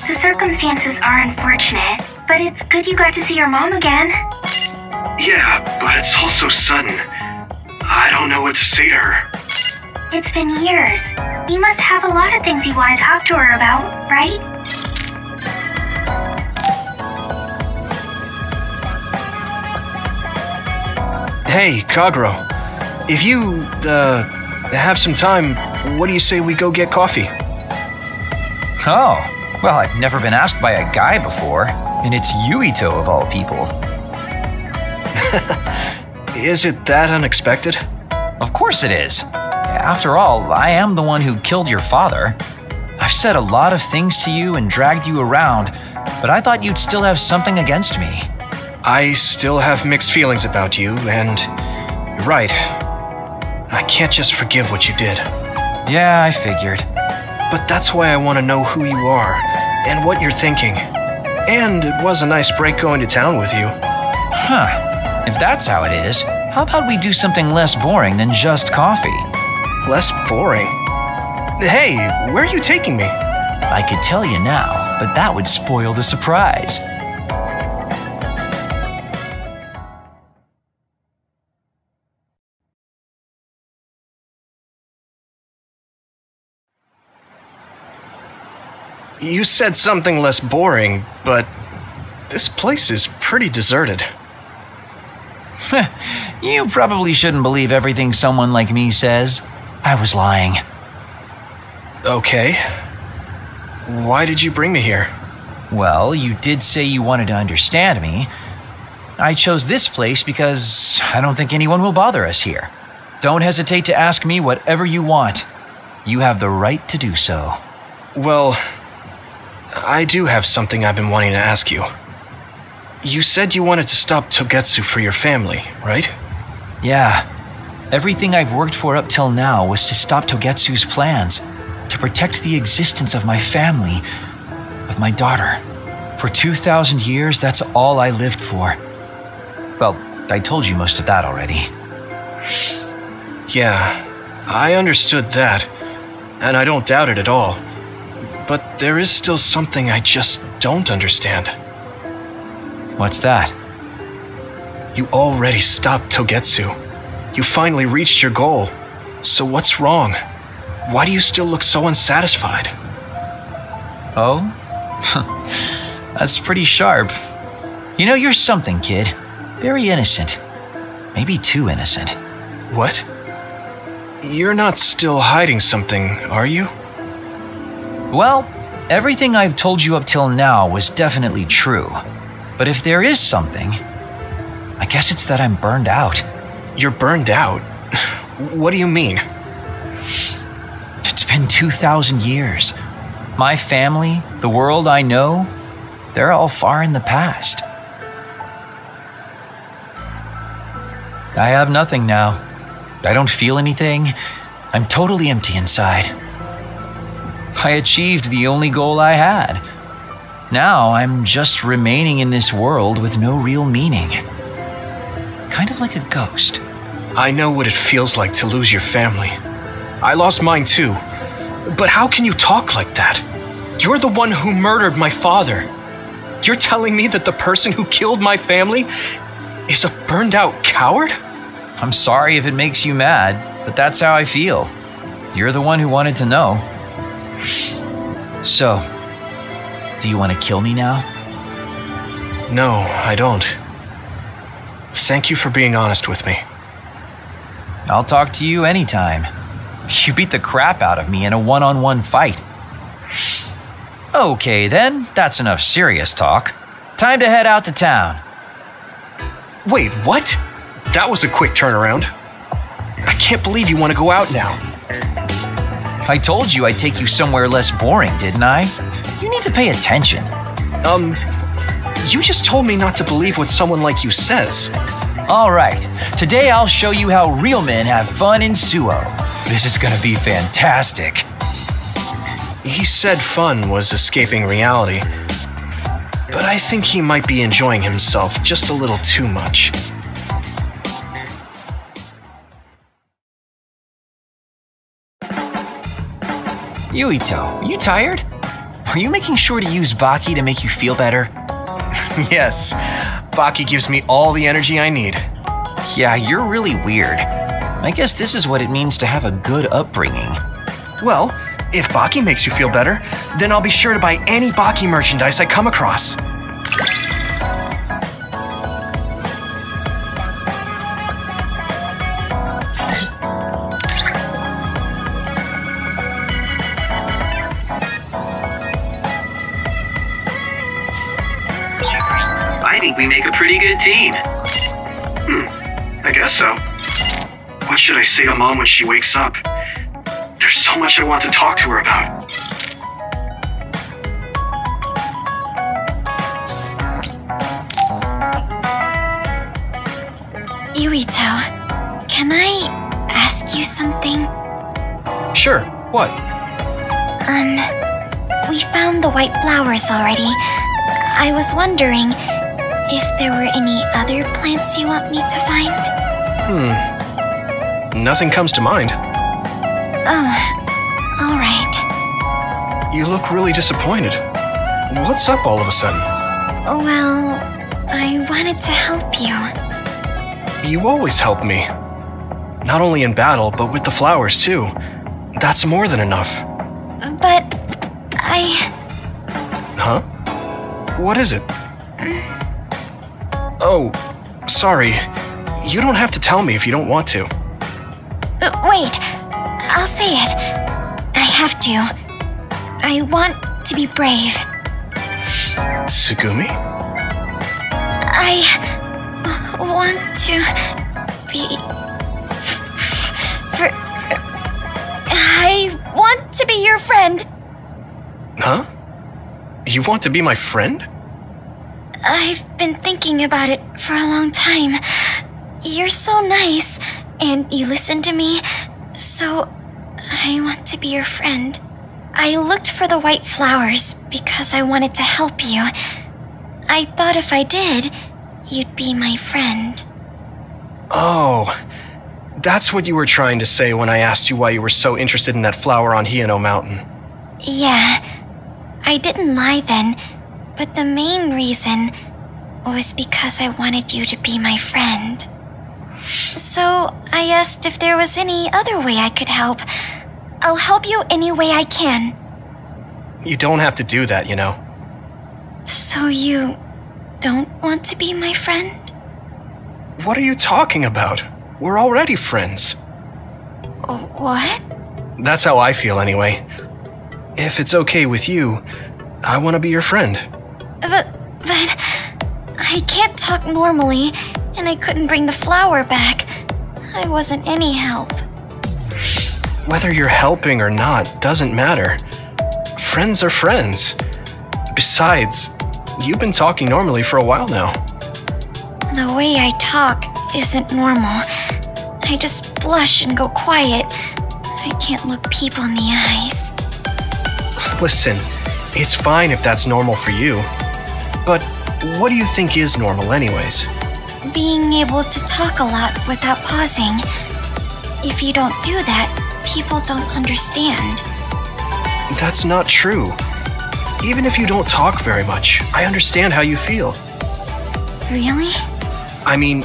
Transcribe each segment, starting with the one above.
The circumstances are unfortunate, but it's good you got to see your mom again. Yeah, but it's all so sudden. I don't know what to say to her. It's been years. You must have a lot of things you want to talk to her about, right? Hey, Kagero. If you, have some time, what do you say we go get coffee? Oh, well, I've never been asked by a guy before, and it's Yuito of all people. Is it that unexpected? Of course it is. After all, I am the one who killed your father. I've said a lot of things to you and dragged you around, but I thought you'd still have something against me. I still have mixed feelings about you, and you're right. I can't just forgive what you did. Yeah, I figured. But that's why I want to know who you are, and what you're thinking. And it was a nice break going to town with you. Huh. If that's how it is, how about we do something less boring than just coffee? Less boring? Hey, where are you taking me? I could tell you now, but that would spoil the surprise. You said something less boring, but this place is pretty deserted. You probably shouldn't believe everything someone like me says. I was lying. Okay. Why did you bring me here? Well, you did say you wanted to understand me. I chose this place because I don't think anyone will bother us here. Don't hesitate to ask me whatever you want. You have the right to do so. Well, I do have something I've been wanting to ask you. You said you wanted to stop Togetsu for your family, right? Yeah. Everything I've worked for up till now was to stop Togetsu's plans, to protect the existence of my family, of my daughter. For 2,000 years, that's all I lived for. Well, I told you most of that already. Yeah, I understood that, and I don't doubt it at all. But there is still something I just don't understand. What's that? You already stopped Togetsu. You finally reached your goal. So what's wrong? Why do you still look so unsatisfied? Oh? That's pretty sharp. You know, you're something, kid. Very innocent. Maybe too innocent. What? You're not still hiding something, are you? Well, everything I've told you up till now was definitely true. But if there is something, I guess it's that I'm burned out. You're burned out? What do you mean? It's been 2,000 years. My family, the world I know, they're all far in the past. I have nothing now. I don't feel anything. I'm totally empty inside. I achieved the only goal I had. Now I'm just remaining in this world with no real meaning. Kind of like a ghost. I know what it feels like to lose your family. I lost mine too. But how can you talk like that? You're the one who murdered my father. You're telling me that the person who killed my family is a burned out coward? I'm sorry if it makes you mad, but that's how I feel. You're the one who wanted to know. So, do you want to kill me now? No, I don't. Thank you for being honest with me. I'll talk to you anytime. You beat the crap out of me in a one-on-one fight. Okay then, that's enough serious talk. Time to head out to town. Wait, what? That was a quick turnaround. I can't believe you want to go out now. I told you I'd take you somewhere less boring, didn't I? You need to pay attention. You just told me not to believe what someone like you says. All right, today I'll show you how real men have fun in Suo. This is gonna be fantastic. He said fun was escaping reality, but I think he might be enjoying himself just a little too much. Yuito, you tired? are you making sure to use Baki to make you feel better? Yes, Baki gives me all the energy I need. Yeah, you're really weird. I guess this is what it means to have a good upbringing. Well, if Baki makes you feel better, then I'll be sure to buy any Baki merchandise I come across. I think we make a pretty good team. I guess so. What should I say to Mom when she wakes up? There's so much I want to talk to her about. Yuito, can I ask you something? Sure, what? We found the white flowers already. I was wondering if there were any other plants you want me to find? Nothing comes to mind. Oh, all right. You look really disappointed. What's up all of a sudden? Well, I wanted to help you. You always help me. Not only in battle, but with the flowers too. That's more than enough. But Huh? What is it? Oh, sorry. You don't have to tell me if you don't want to. Wait, I'll say it. I have to. I want to be brave. Tsugumi? I want to be... I want to be your friend. Huh? You want to be my friend? I've been thinking about it for a long time. You're so nice, and you listen to me, so I want to be your friend. I looked for the white flowers because I wanted to help you. I thought if I did, you'd be my friend. Oh, that's what you were trying to say when I asked you why you were so interested in that flower on Hiyano Mountain. Yeah, I didn't lie then, but the main reason was because I wanted you to be my friend. So I asked if there was any other way I could help. I'll help you any way I can. You don't have to do that, you know. So you don't want to be my friend? What are you talking about? We're already friends. What? That's how I feel anyway. If it's okay with you, I want to be your friend. But I can't talk normally, and I couldn't bring the flower back. I wasn't any help. Whether you're helping or not doesn't matter. Friends are friends. Besides, you've been talking normally for a while now. The way I talk isn't normal. I just blush and go quiet. I can't look people in the eyes. Listen, it's fine if that's normal for you. But what do you think is normal anyways? Being able to talk a lot without pausing. If you don't do that, people don't understand. That's not true. Even if you don't talk very much, I understand how you feel. Really? I mean,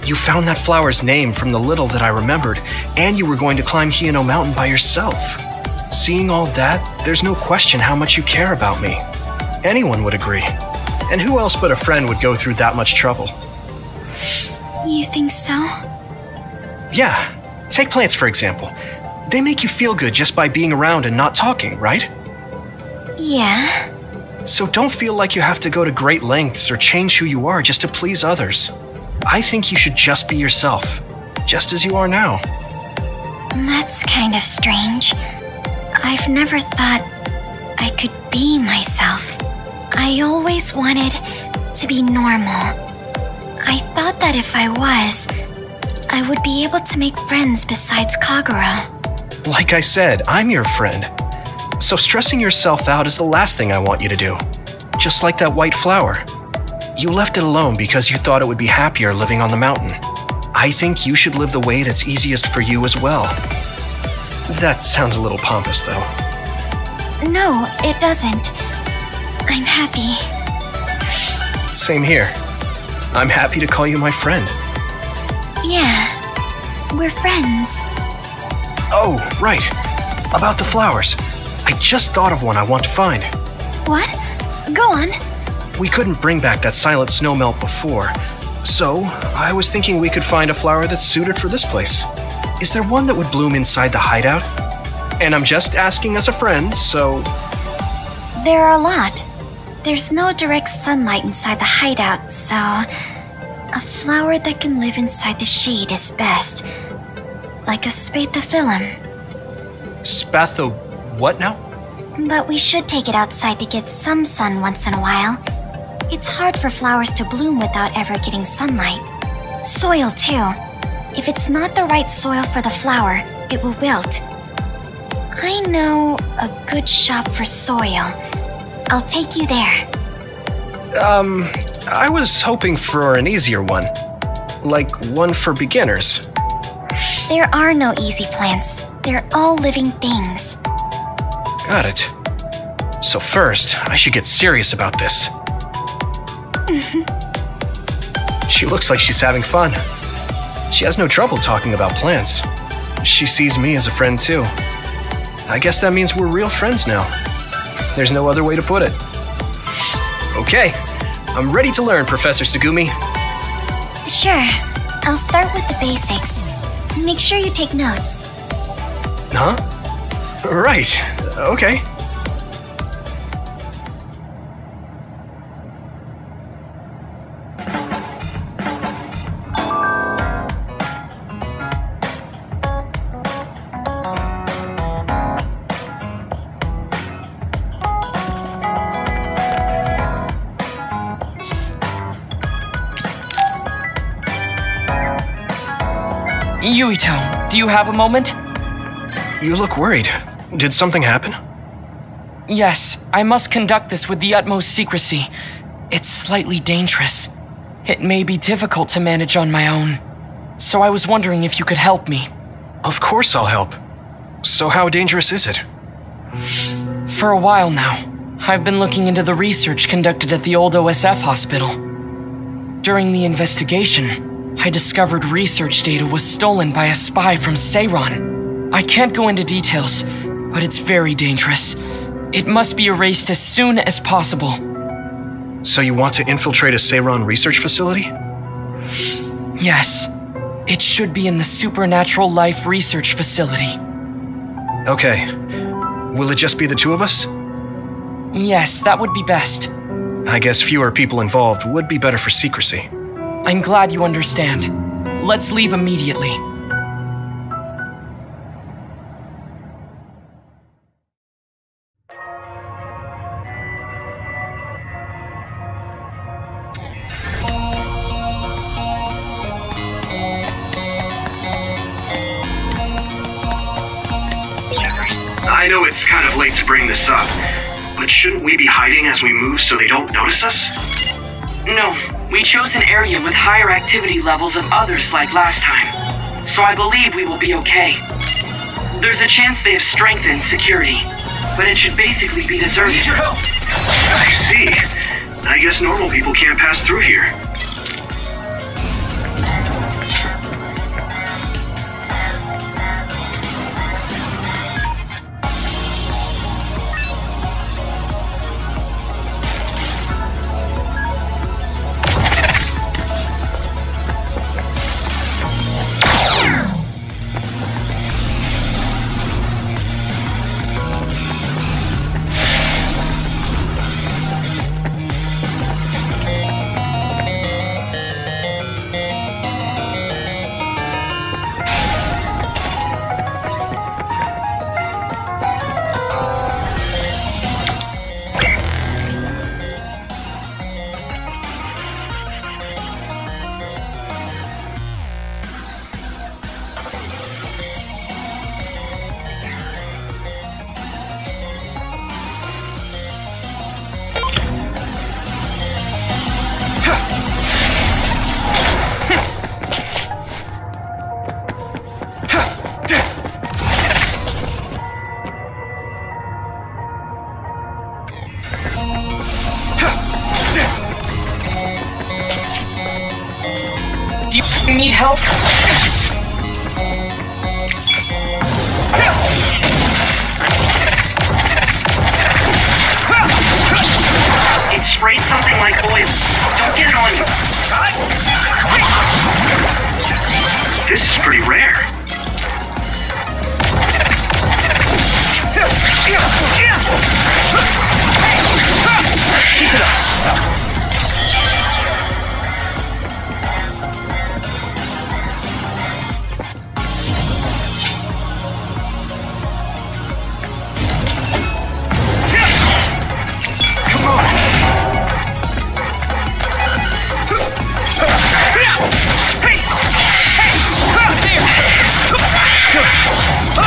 you found that flower's name from the little that I remembered, and you were going to climb Hiyano Mountain by yourself. Seeing all that, there's no question how much you care about me. Anyone would agree. And who else but a friend would go through that much trouble? You think so? Yeah. Take plants, for example. They make you feel good just by being around and not talking, right? Yeah. So don't feel like you have to go to great lengths or change who you are just to please others. I think you should just be yourself, just as you are now. That's kind of strange. I've never thought I could be myself. I always wanted to be normal. I thought that if I was, I would be able to make friends besides Kagura. Like I said, I'm your friend. So stressing yourself out is the last thing I want you to do. Just like that white flower. You left it alone because you thought it would be happier living on the mountain. I think you should live the way that's easiest for you as well. That sounds a little pompous, though. No, it doesn't. I'm happy. Same here. I'm happy to call you my friend. Yeah, we're friends. Oh, right. About the flowers. I just thought of one I want to find. What? Go on. We couldn't bring back that silent snowmelt before, so I was thinking we could find a flower that's suited for this place. Is there one that would bloom inside the hideout? And I'm just asking as a friend, so... There are a lot. There's no direct sunlight inside the hideout, so... A flower that can live inside the shade is best. Like a spathiphyllum. Spatho... what now? But we should take it outside to get some sun once in a while. It's hard for flowers to bloom without ever getting sunlight. Soil, too. If it's not the right soil for the flower, it will wilt. I know a good shop for soil. I'll take you there. I was hoping for an easier one. Like one for beginners. There are no easy plants. They're all living things. Got it. So first, I should get serious about this. She looks like she's having fun. She has no trouble talking about plants. She sees me as a friend too. I guess that means we're real friends now. There's no other way to put it. Okay, I'm ready to learn, Professor Sugumi. Sure. I'll start with the basics. Make sure you take notes. Huh? Right. Okay. Yuito, do you have a moment? You look worried. Did something happen? Yes, I must conduct this with the utmost secrecy. It's slightly dangerous. It may be difficult to manage on my own. So I was wondering if you could help me. Of course I'll help. So how dangerous is it? For a while now, I've been looking into the research conducted at the old OSF hospital. During the investigation, I discovered research data was stolen by a spy from Seiron. I can't go into details, but it's very dangerous. It must be erased as soon as possible. So you want to infiltrate a Seiron research facility? Yes. It should be in the Supernatural Life Research Facility. Okay. Will it just be the two of us? Yes, that would be best. I guess fewer people involved would be better for secrecy. I'm glad you understand. Let's leave immediately. I know it's kind of late to bring this up, but shouldn't we be hiding as we move so they don't notice us? No, we chose an area with higher activity levels of others like last time, so I believe we will be okay. There's a chance they have strengthened security, but it should basically be deserted. Need your help! I see. I guess normal people can't pass through here. Do you need help? It sprayed something like oil. Don't get it on you. This is pretty rare. Keep it up.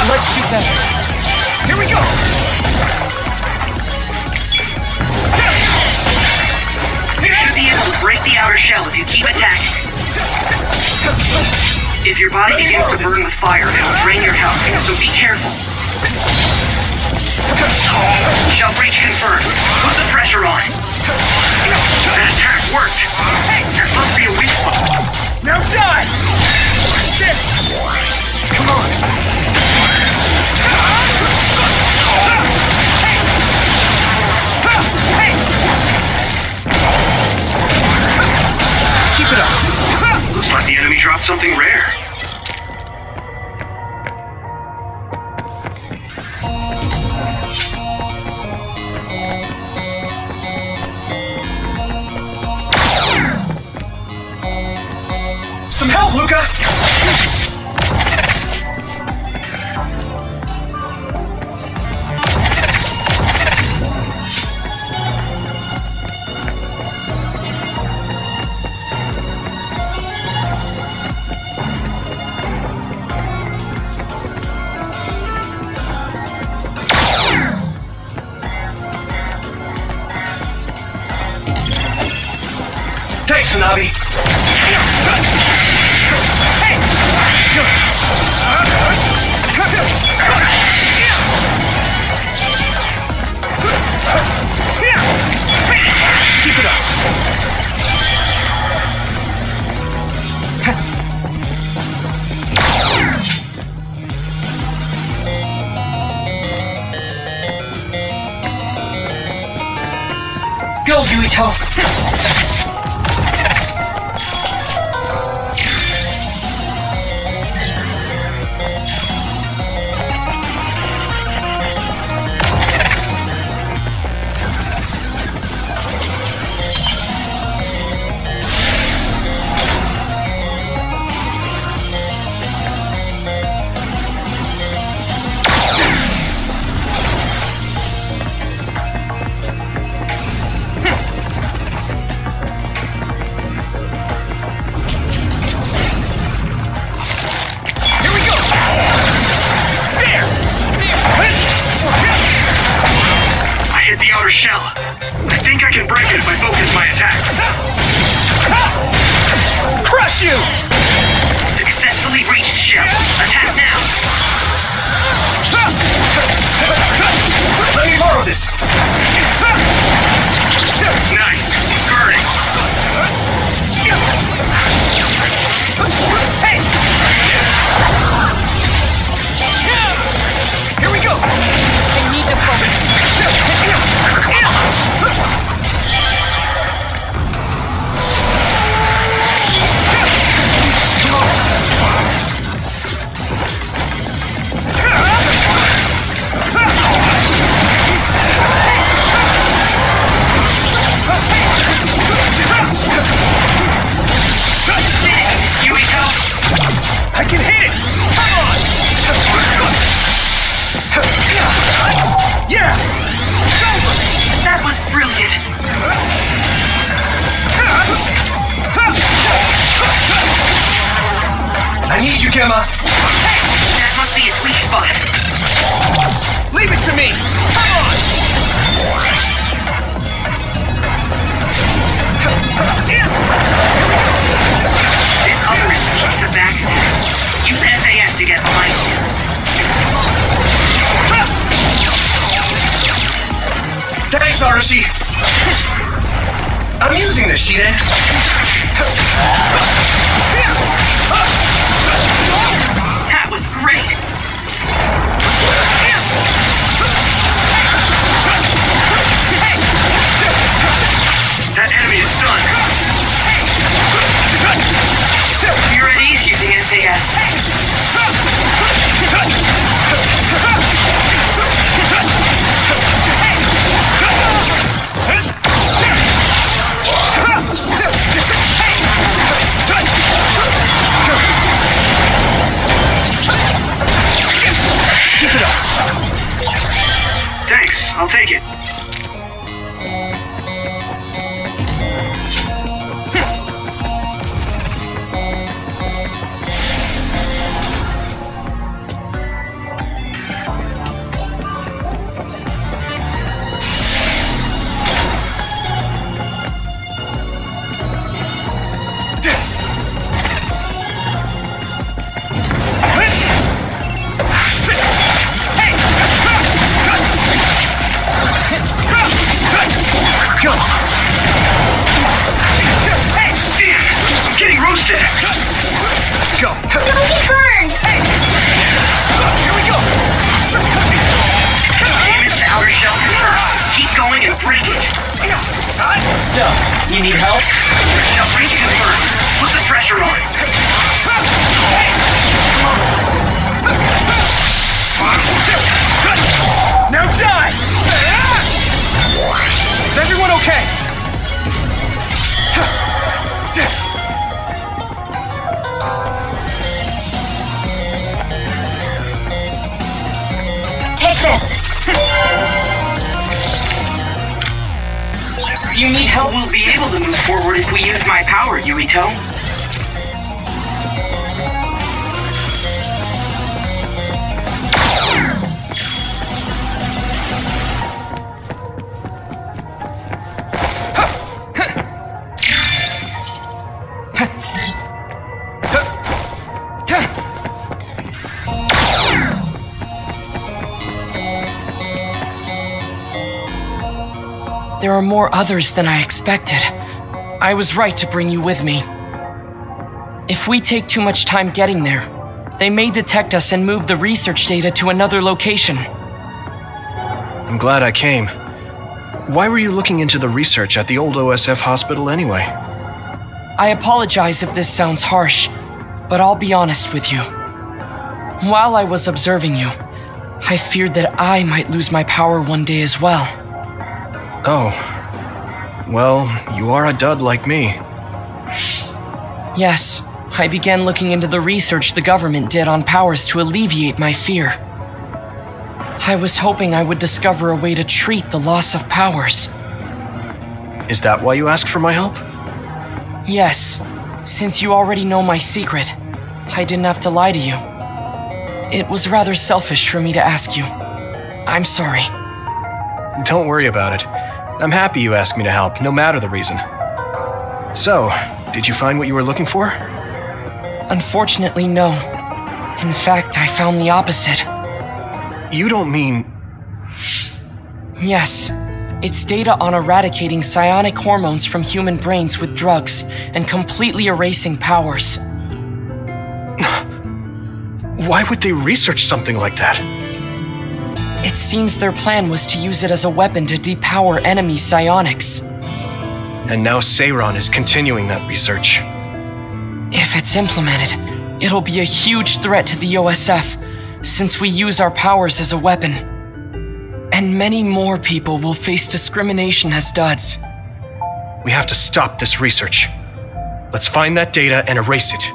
Let's do that. Here we go! You should be able to break the outer shell if you keep attacking. If your body begins to burn with fire, it'll drain your health, so be careful. Shell breach confirmed. Put the pressure on. That attack worked. There must be a weak spot. Now die! Come on! Keep it up! Looks like the enemy dropped something rare. Some help, Luca! Thanks, Tsunabi. Keep it up. Go, Yuito! Shell. I think I can break it if I focus my attack. Crush you! Successfully reached shell. Attack now. Let me borrow this. Nice. Burning. Hey! Here we go! I need to focus. I can hit it! Come on! Yeah! It's over! That was brilliant. I need you, Gemma! That must be its weak spot. Leave it to me! Come on! This other is weak to back. Use SAS to get behind it. Thanks, Arashi! I'm using this, Shiden! That was great! That enemy is stunned. You're at ease using SAS. Keep it up. Thanks, I'll take it. You need help? Shell breach confirmed. Put the pressure on. Now die! Is everyone okay? Take this! Do you need help? We'll be able to move forward if we use my power, Yuito. There are more others than I expected. I was right to bring you with me. If we take too much time getting there, they may detect us and move the research data to another location. I'm glad I came. Why were you looking into the research at the old OSF hospital anyway? I apologize if this sounds harsh, but I'll be honest with you. While I was observing you, I feared that I might lose my power one day as well. Oh. Well, you are a dud like me. Yes, I began looking into the research the government did on powers to alleviate my fear. I was hoping I would discover a way to treat the loss of powers. Is that why you asked for my help? Yes, since you already know my secret, I didn't have to lie to you. It was rather selfish for me to ask you. I'm sorry. Don't worry about it. I'm happy you asked me to help, no matter the reason. So, did you find what you were looking for? Unfortunately, no. In fact, I found the opposite. You don't mean... Yes. It's data on eradicating psionic hormones from human brains with drugs and completely erasing powers. Why would they research something like that? It seems their plan was to use it as a weapon to depower enemy psionics. And now Seiron is continuing that research. If it's implemented, it'll be a huge threat to the OSF, since we use our powers as a weapon. And many more people will face discrimination as duds. We have to stop this research. Let's find that data and erase it.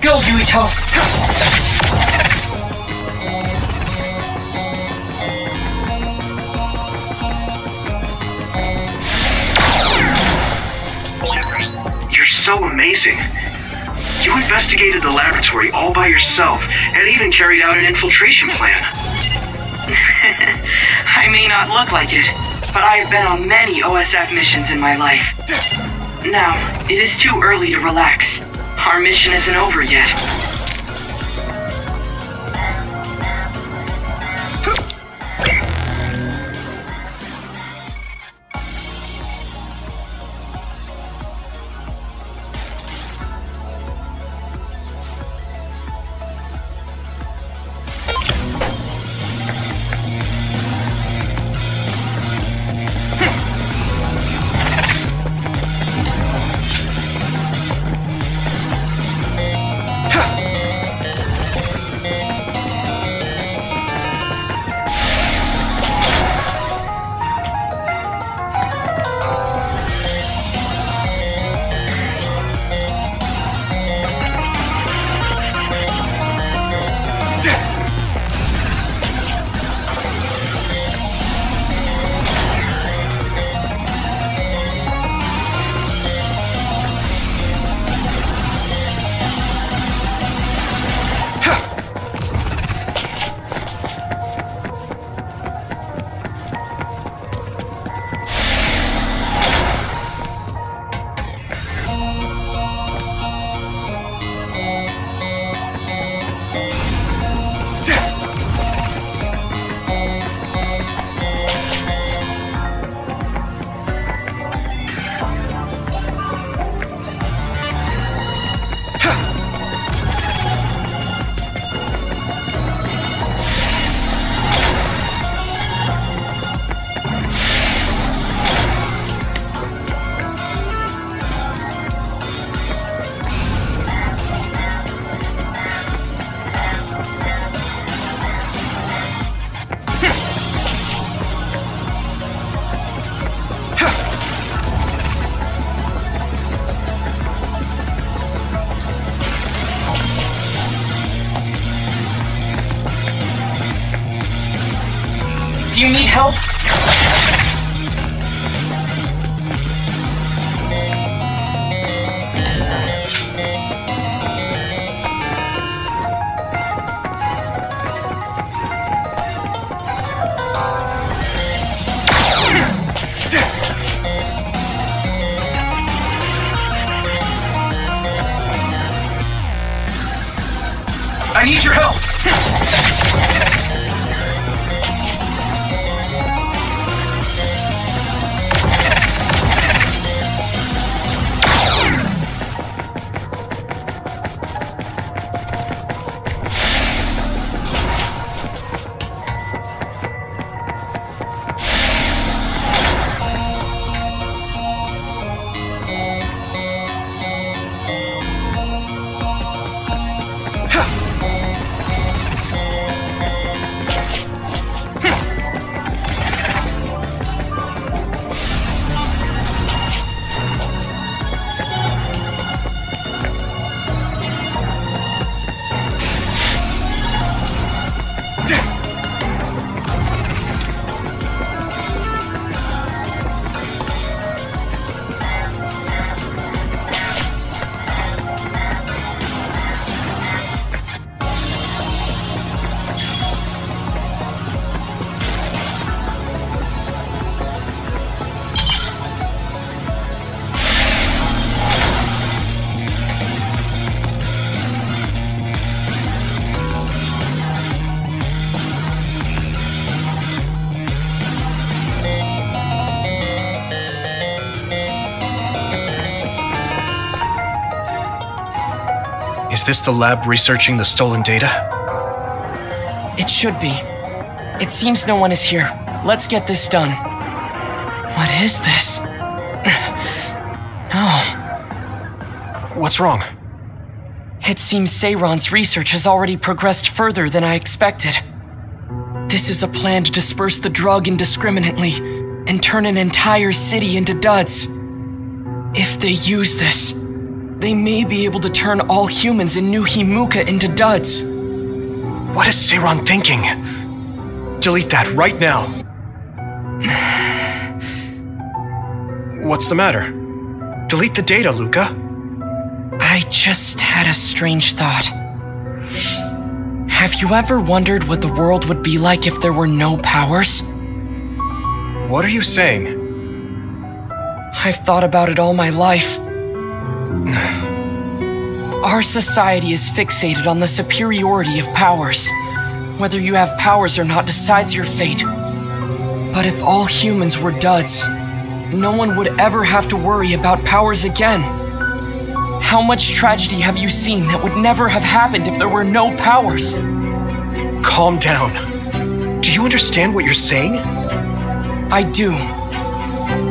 Go, Yuito! You're so amazing. You investigated the laboratory all by yourself and even carried out an infiltration plan. I may not look like it, but I have been on many OSF missions in my life. Now, it is too early to relax. Our mission isn't over yet. Do you need help? I need your help! Is this the lab researching the stolen data? It should be. It seems no one is here. Let's get this done. What is this? No. What's wrong? It seems Seiron's research has already progressed further than I expected. This is a plan to disperse the drug indiscriminately and turn an entire city into duds. If they use this, they may be able to turn all humans in New Himuka into duds. What is Seiron thinking? Delete that right now. What's the matter? Delete the data, Luca. I just had a strange thought. Have you ever wondered what the world would be like if there were no powers? What are you saying? I've thought about it all my life. Our society is fixated on the superiority of powers. Whether you have powers or not decides your fate. But if all humans were duds, no one would ever have to worry about powers again. How much tragedy have you seen that would never have happened if there were no powers? Calm down. Do you understand what you're saying? I do.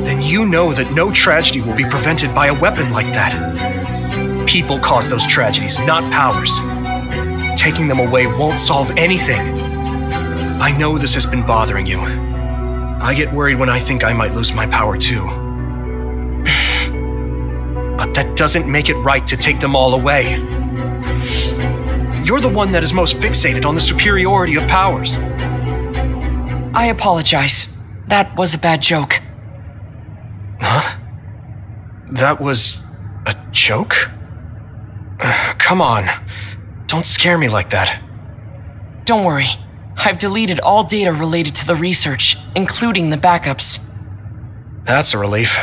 Then you know that no tragedy will be prevented by a weapon like that. People cause those tragedies, not powers. Taking them away won't solve anything. I know this has been bothering you. I get worried when I think I might lose my power too. But that doesn't make it right to take them all away. You're the one that is most fixated on the superiority of powers. I apologize. That was a bad joke. Huh? That was a joke? Come on. Don't scare me like that. Don't worry. I've deleted all data related to the research, including the backups. That's a relief.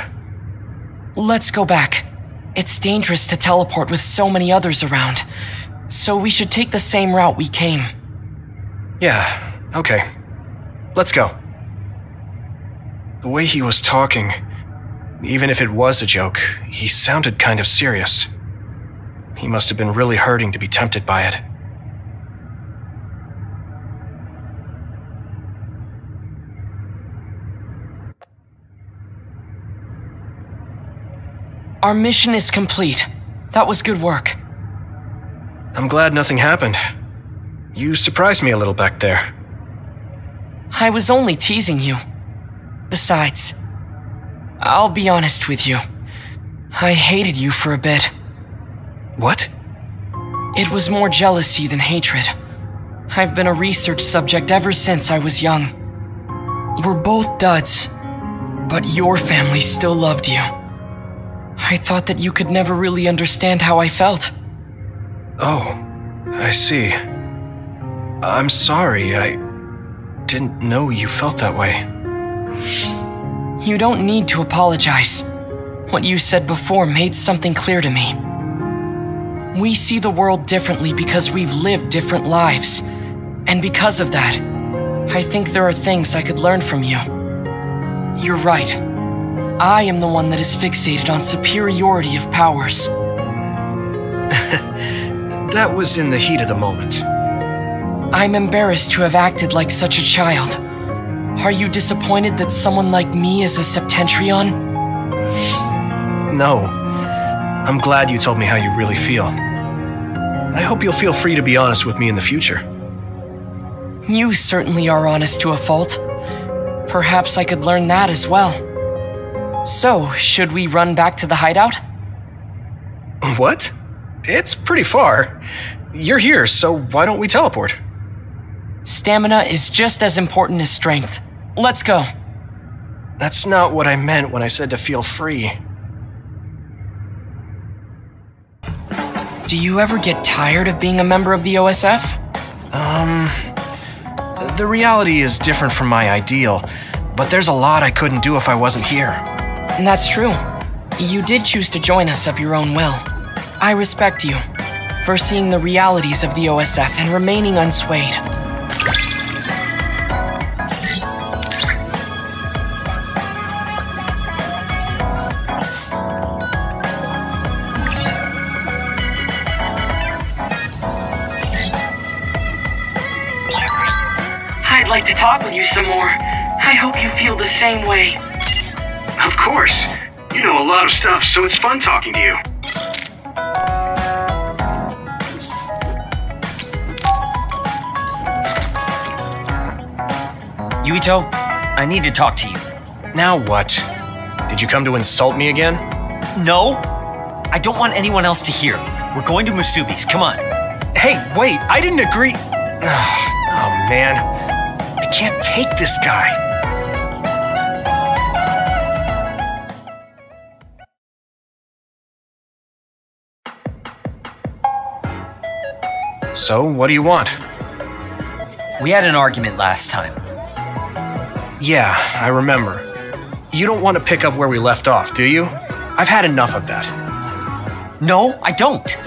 Let's go back. It's dangerous to teleport with so many others around, so we should take the same route we came. Yeah, okay. Let's go. The way he was talking, even if it was a joke, he sounded kind of serious. He must have been really hurting to be tempted by it. Our mission is complete. That was good work. I'm glad nothing happened. You surprised me a little back there. I was only teasing you. Besides, I'll be honest with you. I hated you for a bit. What? It was more jealousy than hatred. I've been a research subject ever since I was young. We're both duds, but your family still loved you. I thought that you could never really understand how I felt. Oh, I see. I'm sorry, I didn't know you felt that way. You don't need to apologize. What you said before made something clear to me. We see the world differently because we've lived different lives. And because of that, I think there are things I could learn from you. You're right. I am the one that is fixated on superiority of powers. That was in the heat of the moment. I'm embarrassed to have acted like such a child. Are you disappointed that someone like me is a Septentrion? No. I'm glad you told me how you really feel. I hope you'll feel free to be honest with me in the future. You certainly are honest to a fault. Perhaps I could learn that as well. So, should we run back to the hideout? What? It's pretty far. You're here, so why don't we teleport? Stamina is just as important as strength. Let's go. That's not what I meant when I said to feel free. Do you ever get tired of being a member of the OSF? The reality is different from my ideal, but there's a lot I couldn't do if I wasn't here. And that's true. You did choose to join us of your own will. I respect you for seeing the realities of the OSF and remaining unswayed. I'd like to talk with you some more. I hope you feel the same way. Of course. You know a lot of stuff, so it's fun talking to you. Yuito, I need to talk to you. Now what? Did you come to insult me again? No, I don't want anyone else to hear. We're going to Musubi's, come on. Hey, wait, I didn't agree. Oh, man. I can't take this guy. So, what do you want? We had an argument last time. Yeah, I remember. You don't want to pick up where we left off, do you? I've had enough of that. No, I don't.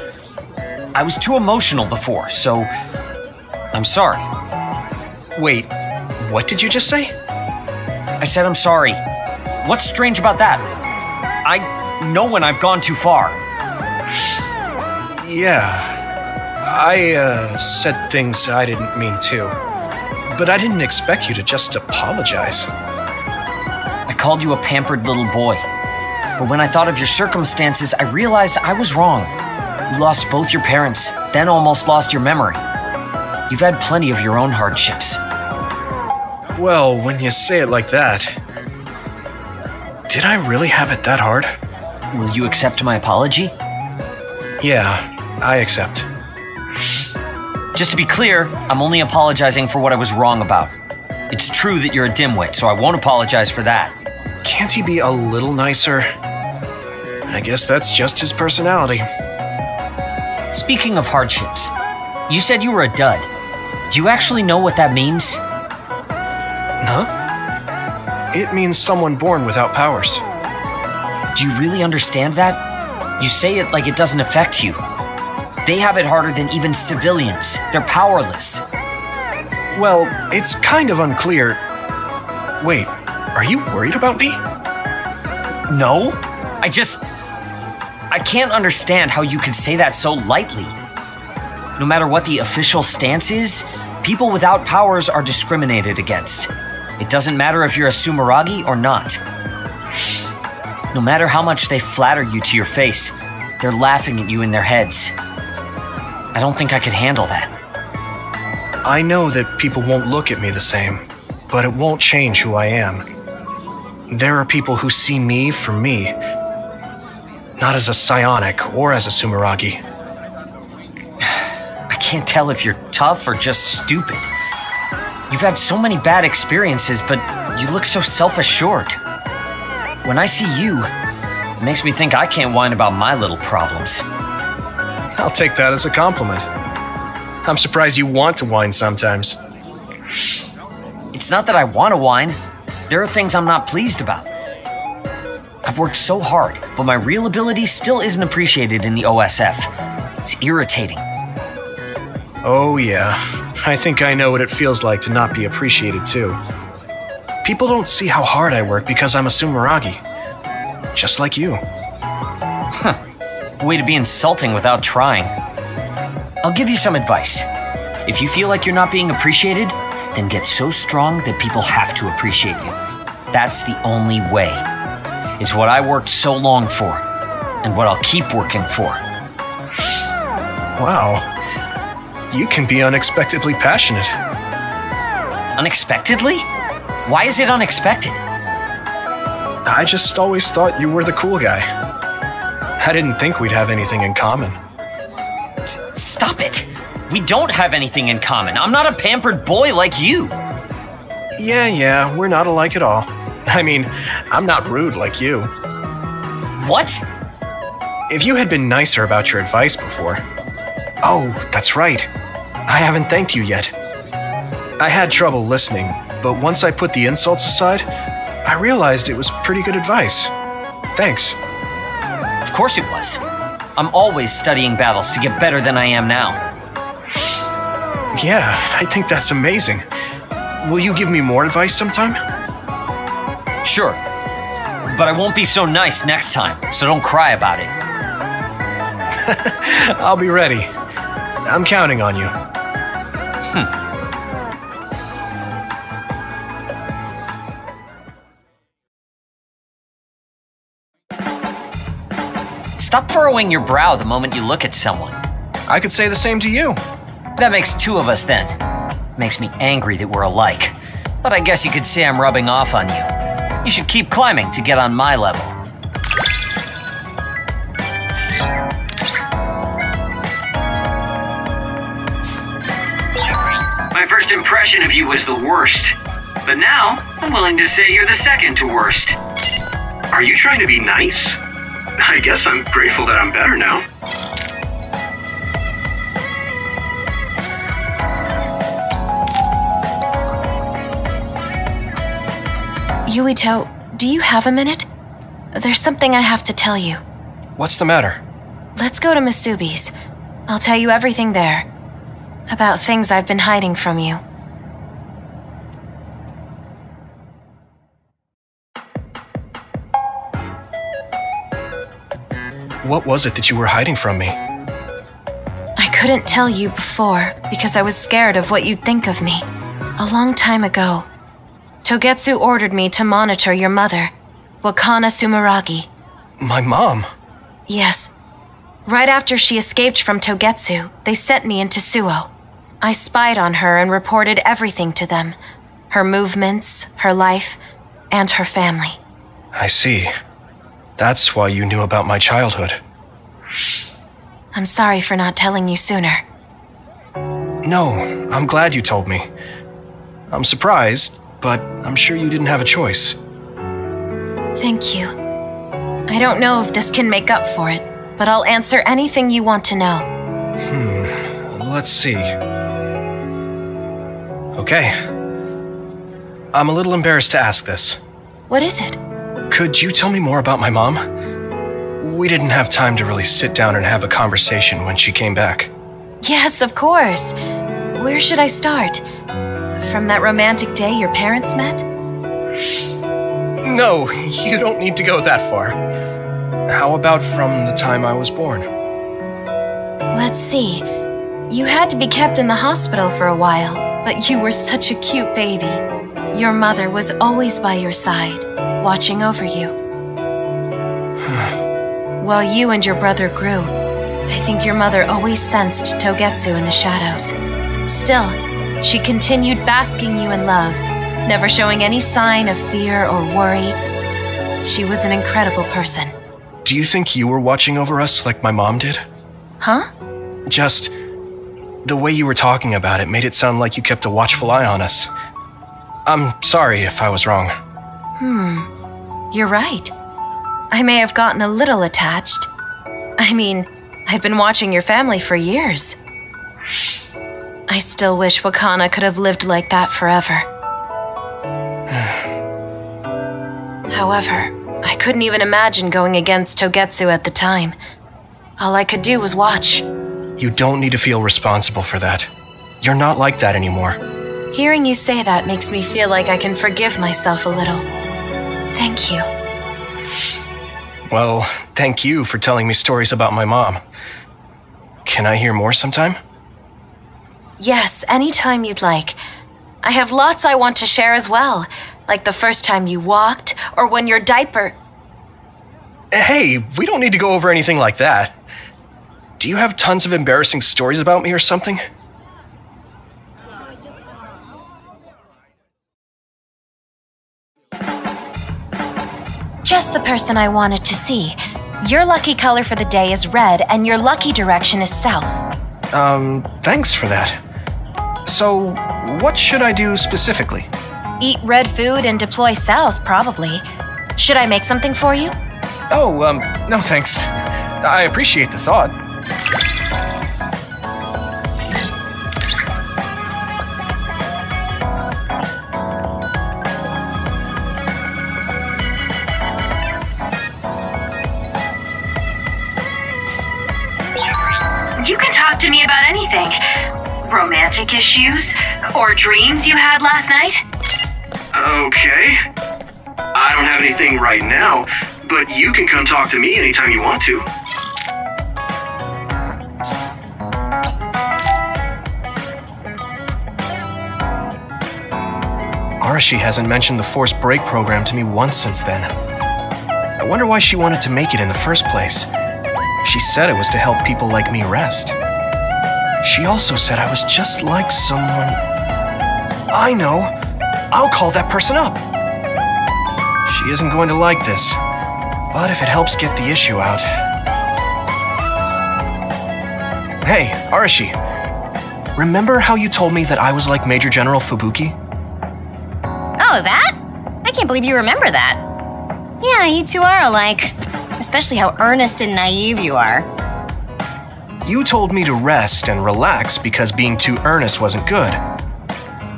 I was too emotional before, so I'm sorry. Wait, what did you just say? I said I'm sorry. What's strange about that? I know when I've gone too far. Yeah, I said things I didn't mean to. But I didn't expect you to just apologize. I called you a pampered little boy. But when I thought of your circumstances, I realized I was wrong. You lost both your parents, then almost lost your memory. You've had plenty of your own hardships. Well, when you say it like that... Did I really have it that hard? Will you accept my apology? Yeah, I accept. Just to be clear, I'm only apologizing for what I was wrong about. It's true that you're a dimwit, so I won't apologize for that. Can't he be a little nicer? I guess that's just his personality. Speaking of hardships, you said you were a dud. Do you actually know what that means? Huh? It means someone born without powers. Do you really understand that? You say it like it doesn't affect you. They have it harder than even civilians. They're powerless. Well, it's kind of unclear. Wait, are you worried about me? No. I can't understand how you could say that so lightly. No matter what the official stance is, people without powers are discriminated against. It doesn't matter if you're a Sumeragi or not. No matter how much they flatter you to your face, they're laughing at you in their heads. I don't think I could handle that. I know that people won't look at me the same, but it won't change who I am. There are people who see me for me, not as a psionic or as a Sumeragi. I can't tell if you're tough or just stupid. You've had so many bad experiences, but You look so self-assured. When I see you, it makes me think I can't whine about my little problems. I'll take that as a compliment. I'm surprised you want to whine sometimes. It's not that I want to whine. There are things I'm not pleased about. I've worked so hard, but my real ability still isn't appreciated in the OSF. It's irritating. Oh yeah, I think I know what it feels like to not be appreciated too. People don't see how hard I work because I'm a Sumeragi. Just like you. Huh. Way to be insulting without trying. I'll give you some advice. If you feel like you're not being appreciated, then get so strong that people have to appreciate you. That's the only way. It's what I worked so long for, and what I'll keep working for. Wow. You can be unexpectedly passionate. Unexpectedly? Why is it unexpected? I just always thought you were the cool guy. I didn't think we'd have anything in common. Stop it! We don't have anything in common. I'm not a pampered boy like you. Yeah, we're not alike at all. I mean, I'm not rude like you. What? If you had been nicer about your advice before... Oh, that's right. I haven't thanked you yet. I had trouble listening, but once I put the insults aside, I realized it was pretty good advice. Thanks. Of course it was. I'm always studying battles to get better than I am now. Yeah, I think that's amazing. Will you give me more advice sometime? Sure. But I won't be so nice next time, so don't cry about it. I'll be ready. I'm counting on you. Stop furrowing your brow the moment you look at someone. I could say the same to you. That makes two of us then. Makes me angry that we're alike. But I guess you could say I'm rubbing off on you. You should keep climbing to get on my level. My first impression of you was the worst. But now, I'm willing to say you're the second to worst. Are you trying to be nice? I guess I'm grateful that I'm better now. Yuito, do you have a minute? There's something I have to tell you. What's the matter? Let's go to Masubi's. I'll tell you everything there. About things I've been hiding from you. What was it that you were hiding from me? I couldn't tell you before because I was scared of what you'd think of me. A long time ago, Togetsu ordered me to monitor your mother, Wakana Sumeragi. My mom? Yes. Right after she escaped from Togetsu, they sent me into Suo. I spied on her and reported everything to them. Her movements, her life, and her family. I see. That's why you knew about my childhood. I'm sorry for not telling you sooner. No, I'm glad you told me. I'm surprised, but I'm sure you didn't have a choice. Thank you. I don't know if this can make up for it, but I'll answer anything you want to know. Let's see. Okay. I'm a little embarrassed to ask this. What is it? Could you tell me more about my mom? We didn't have time to really sit down and have a conversation when she came back. Yes, of course. Where should I start? From that romantic day your parents met? No, you don't need to go that far. How about from the time I was born? Let's see. You had to be kept in the hospital for a while, but you were such a cute baby. Your mother was always by your side, watching over you. While you and your brother grew, I think your mother always sensed Togetsu in the shadows. Still, she continued basking you in love, never showing any sign of fear or worry. She was an incredible person. Do you think you were watching over us like my mom did? Huh? Just the way you were talking about it made it sound like you kept a watchful eye on us. I'm sorry if I was wrong. You're right. I may have gotten a little attached. I mean, I've been watching your family for years. I still wish Wakana could have lived like that forever. However, I couldn't even imagine going against Togetsu at the time. All I could do was watch. You don't need to feel responsible for that. You're not like that anymore. Hearing you say that makes me feel like I can forgive myself a little. Thank you. Well, thank you for telling me stories about my mom. Can I hear more sometime? Yes, anytime you'd like. I have lots I want to share as well, like the first time you walked, or when your diaper... Hey, we don't need to go over anything like that. Do you have tons of embarrassing stories about me or something? Just the person I wanted to see. Your lucky color for the day is red, and your lucky direction is south. Thanks for that. So, what should I do specifically? Eat red food and deploy south, probably. Should I make something for you? Oh, no thanks. I appreciate the thought. You can talk to me about anything. Romantic issues, or dreams you had last night? Okay. I don't have anything right now, but you can come talk to me anytime you want to. Arashi hasn't mentioned the forced break program to me once since then. I wonder why she wanted to make it in the first place. She said it was to help people like me rest. She also said I was just like someone... I know! I'll call that person up! She isn't going to like this, but if it helps get the issue out... Hey, Arashi. Remember how you told me that I was like Major General Fubuki? Oh, that? I can't believe you remember that. Yeah, you two are alike. Especially how earnest and naive you are. You told me to rest and relax because being too earnest wasn't good.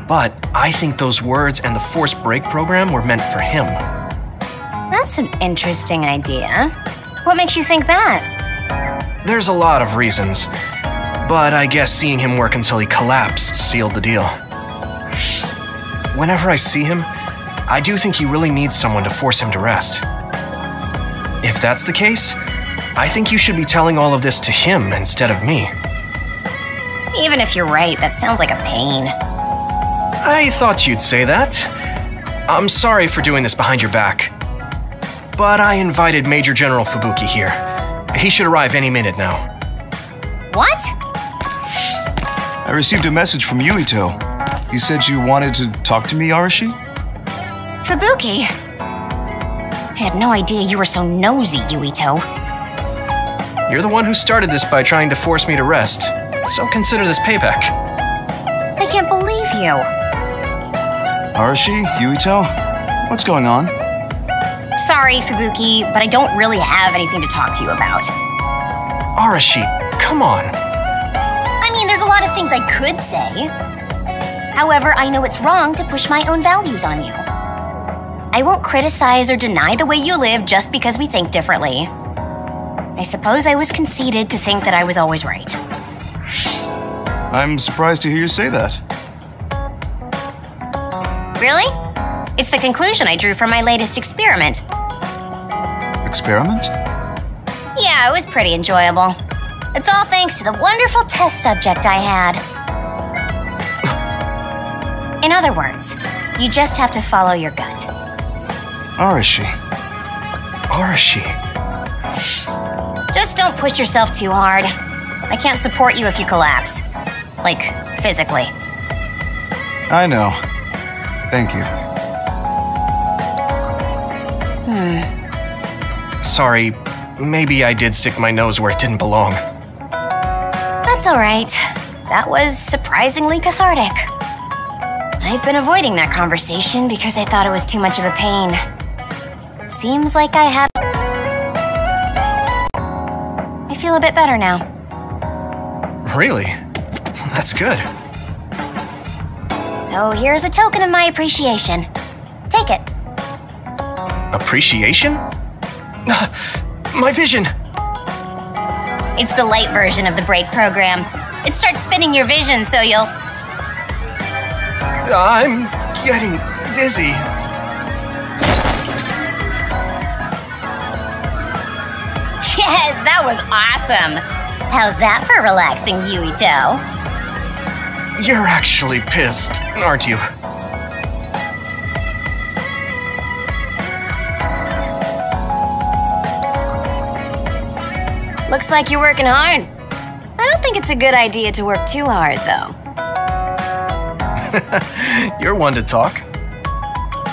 But I think those words and the forced break program were meant for him. That's an interesting idea. What makes you think that? There's a lot of reasons, but I guess seeing him work until he collapsed sealed the deal. Whenever I see him, I do think he really needs someone to force him to rest. If that's the case, I think you should be telling all of this to him instead of me. Even if you're right, that sounds like a pain. I thought you'd say that. I'm sorry for doing this behind your back. But I invited Major General Fubuki here. He should arrive any minute now. What? I received a message from Yuito. He said you wanted to talk to me, Arashi? Fubuki? I had no idea you were so nosy, Yuito. You're the one who started this by trying to force me to rest, so consider this payback. I can't believe you. Arashi? Yuito? What's going on? Sorry, Fubuki, but I don't really have anything to talk to you about. Arashi, come on. I mean, there's a lot of things I could say. However, I know it's wrong to push my own values on you. I won't criticize or deny the way you live just because we think differently. I suppose I was conceited to think that I was always right. I'm surprised to hear you say that. Really? It's the conclusion I drew from my latest experiment. Experiment? Yeah, it was pretty enjoyable. It's all thanks to the wonderful test subject I had. In other words, you just have to follow your gut. Arashi. Arashi. Just don't push yourself too hard. I can't support you if you collapse. Like, physically. I know. Thank you. Sorry, maybe I did stick my nose where it didn't belong. That's alright. That was surprisingly cathartic. I've been avoiding that conversation because I thought it was too much of a pain. Seems like I had... I feel a bit better now. Really? That's good. So here's a token of my appreciation. Take it. Appreciation? My vision! It's the light version of the break program. It starts spinning your vision so you'll... I'm getting dizzy. Yes, that was awesome! How's that for relaxing, Yuito? You're actually pissed, aren't you? Looks like you're working hard. I don't think it's a good idea to work too hard, though. You're one to talk.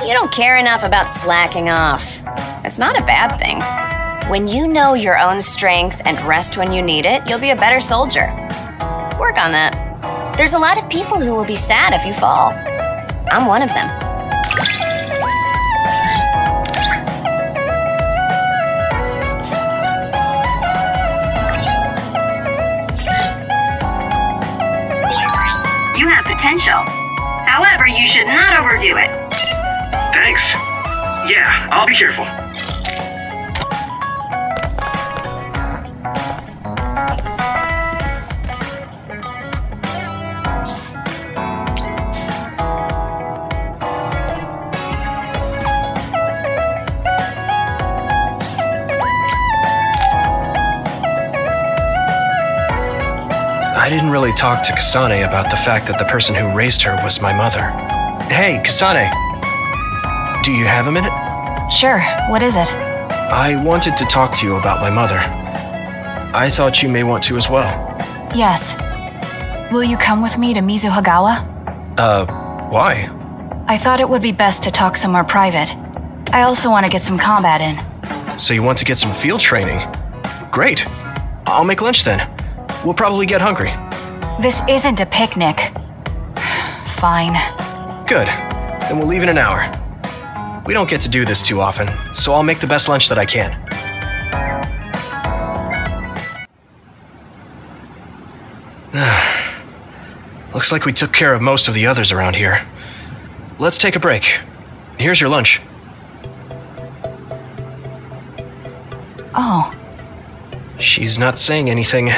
You don't care enough about slacking off. It's not a bad thing. When you know your own strength and rest when you need it, you'll be a better soldier. Work on that. There's a lot of people who will be sad if you fall. I'm one of them. You have potential. However, you should not overdo it. Thanks. Yeah, I'll be careful. I didn't really talk to Kasane about the fact that the person who raised her was my mother. Hey, Kasane. Do you have a minute? Sure, what is it? I wanted to talk to you about my mother. I thought you may want to as well. Yes. Will you come with me to Mizuhagawa? Why? I thought it would be best to talk somewhere private. I also want to get some combat in. So you want to get some field training? Great. I'll make lunch then. We'll probably get hungry. This isn't a picnic. Fine. Good. Then we'll leave in an hour. We don't get to do this too often, so I'll make the best lunch that I can. Looks like we took care of most of the others around here. Let's take a break. Here's your lunch. Oh. She's not saying anything.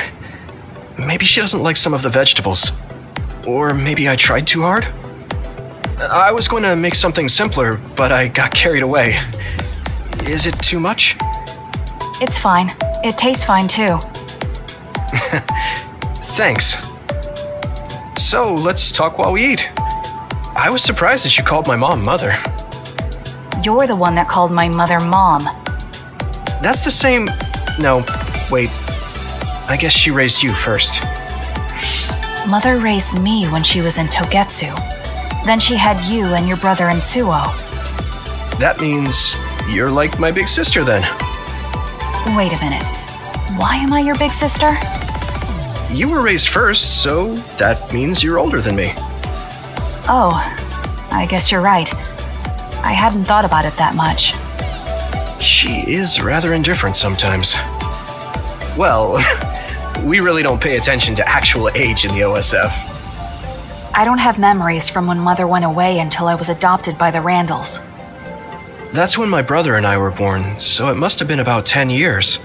Maybe she doesn't like some of the vegetables. Or maybe I tried too hard? I was going to make something simpler, but I got carried away. Is it too much? It's fine. It tastes fine too. Thanks. So, let's talk while we eat. I was surprised that you called my mom Mother. You're the one that called my mother Mom. That's the same... No, wait. I guess she raised you first. Mother raised me when she was in Togetsu. Then she had you and your brother in Suo. That means you're like my big sister then. Wait a minute. Why am I your big sister? You were raised first, so that means you're older than me. Oh, I guess you're right. I hadn't thought about it that much. She is rather indifferent sometimes. Well, we really don't pay attention to actual age in the OSF. I don't have memories from when Mother went away until I was adopted by the Randalls. That's when my brother and I were born, so it must have been about 10 years.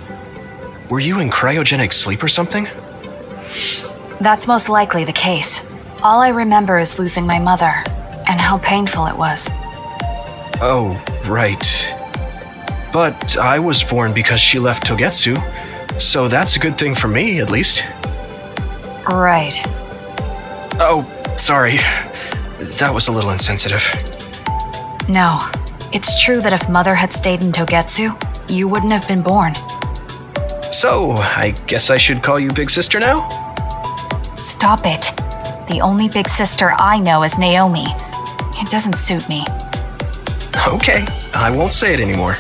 Were you in cryogenic sleep or something? That's most likely the case. All I remember is losing my mother, and how painful it was. Oh, right. But I was born because she left Togetsu, so that's a good thing for me, at least. Right. Oh, sorry. That was a little insensitive. No, it's true that if Mother had stayed in Togetsu, you wouldn't have been born. So, I guess I should call you Big Sister now? Stop it. The only big sister I know is Naomi. It doesn't suit me. Okay, I won't say it anymore.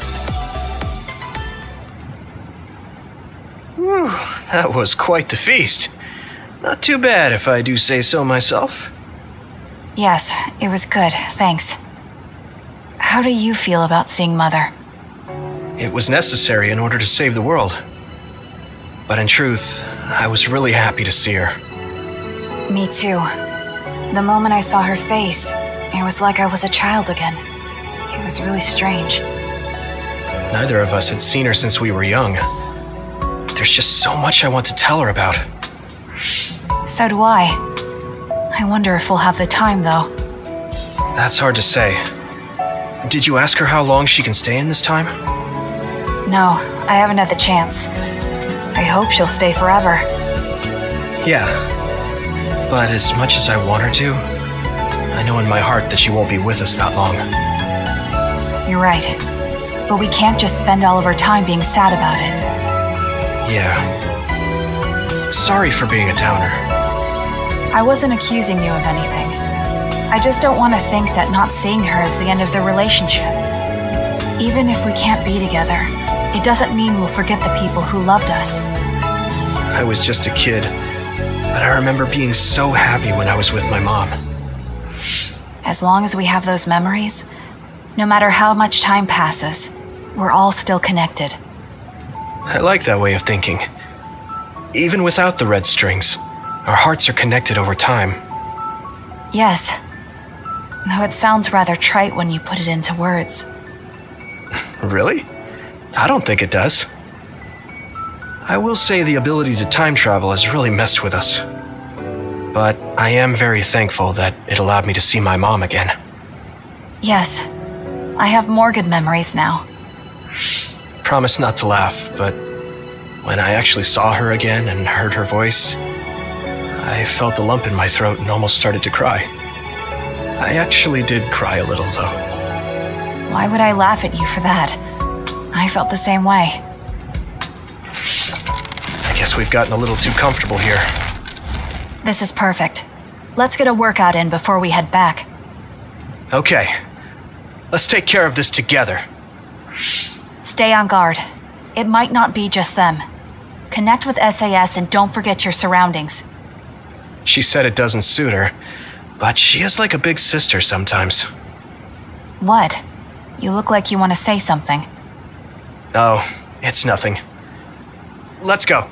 Whew, that was quite the feast. Not too bad if I do say so myself. Yes, it was good, thanks. How do you feel about seeing Mother? It was necessary in order to save the world. But in truth, I was really happy to see her. Me too. The moment I saw her face, it was like I was a child again. It was really strange. Neither of us had seen her since we were young. There's just so much I want to tell her about. So do I. I wonder if we'll have the time, though. That's hard to say. Did you ask her how long she can stay in this time? No, I haven't had the chance. I hope she'll stay forever. Yeah. But as much as I want her to, I know in my heart that she won't be with us that long. You're right. But we can't just spend all of our time being sad about it. Yeah. Sorry for being a downer. I wasn't accusing you of anything. I just don't want to think that not seeing her is the end of the relationship. Even if we can't be together, it doesn't mean we'll forget the people who loved us. I was just a kid, but I remember being so happy when I was with my mom. As long as we have those memories, no matter how much time passes, we're all still connected. I like that way of thinking. Even without the red strings, our hearts are connected over time. Yes. Though it sounds rather trite when you put it into words. Really? I don't think it does. I will say the ability to time travel has really messed with us. But I am very thankful that it allowed me to see my mom again. Yes. I have more good memories now. Promise not to laugh, but when I actually saw her again and heard her voice, I felt a lump in my throat and almost started to cry. I actually did cry a little, though. Why would I laugh at you for that? I felt the same way. I guess we've gotten a little too comfortable here. This is perfect. Let's get a workout in before we head back. Okay. Let's take care of this together. Stay on guard. It might not be just them. Connect with SAS and don't forget your surroundings. She said it doesn't suit her, but she is like a big sister sometimes. What? You look like you want to say something. Oh, it's nothing. Let's go.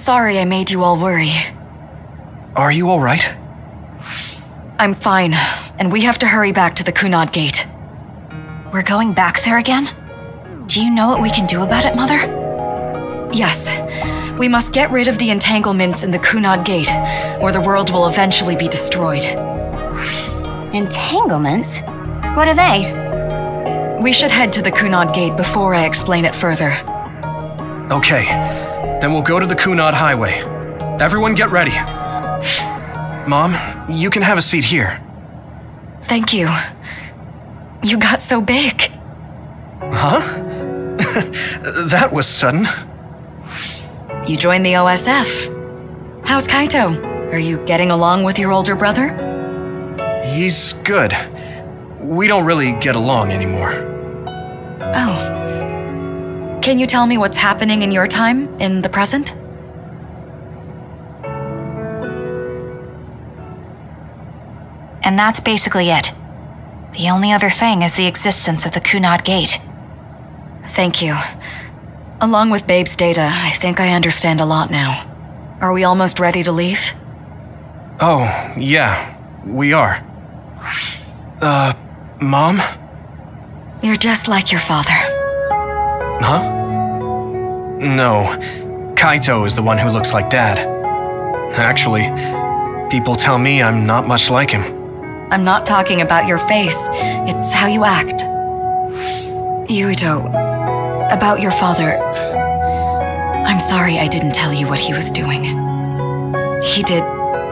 sorry I made you all worry. Are you alright? I'm fine, and we have to hurry back to the Kunad Gate. We're going back there again? Do you know what we can do about it, Mother? Yes. We must get rid of the entanglements in the Kunad Gate, or the world will eventually be destroyed. Entanglements? What are they? We should head to the Kunad Gate before I explain it further. Okay, then we'll go to the Kunad Highway. Everyone get ready. Mom, you can have a seat here. Thank you. You got so big. Huh? That was sudden. You joined the OSF. How's Kaito? Are you getting along with your older brother? He's good. We don't really get along anymore. Oh. Can you tell me what's happening in your time, in the present? And that's basically it. The only other thing is the existence of the Kunad Gate. Thank you. Along with Babe's data, I think I understand a lot now. Are we almost ready to leave? Oh, yeah, we are. Mom? You're just like your father. Huh? No, Kaito is the one who looks like Dad. Actually, people tell me I'm not much like him. I'm not talking about your face, it's how you act. Yuito, about your father, I'm sorry I didn't tell you what he was doing. He did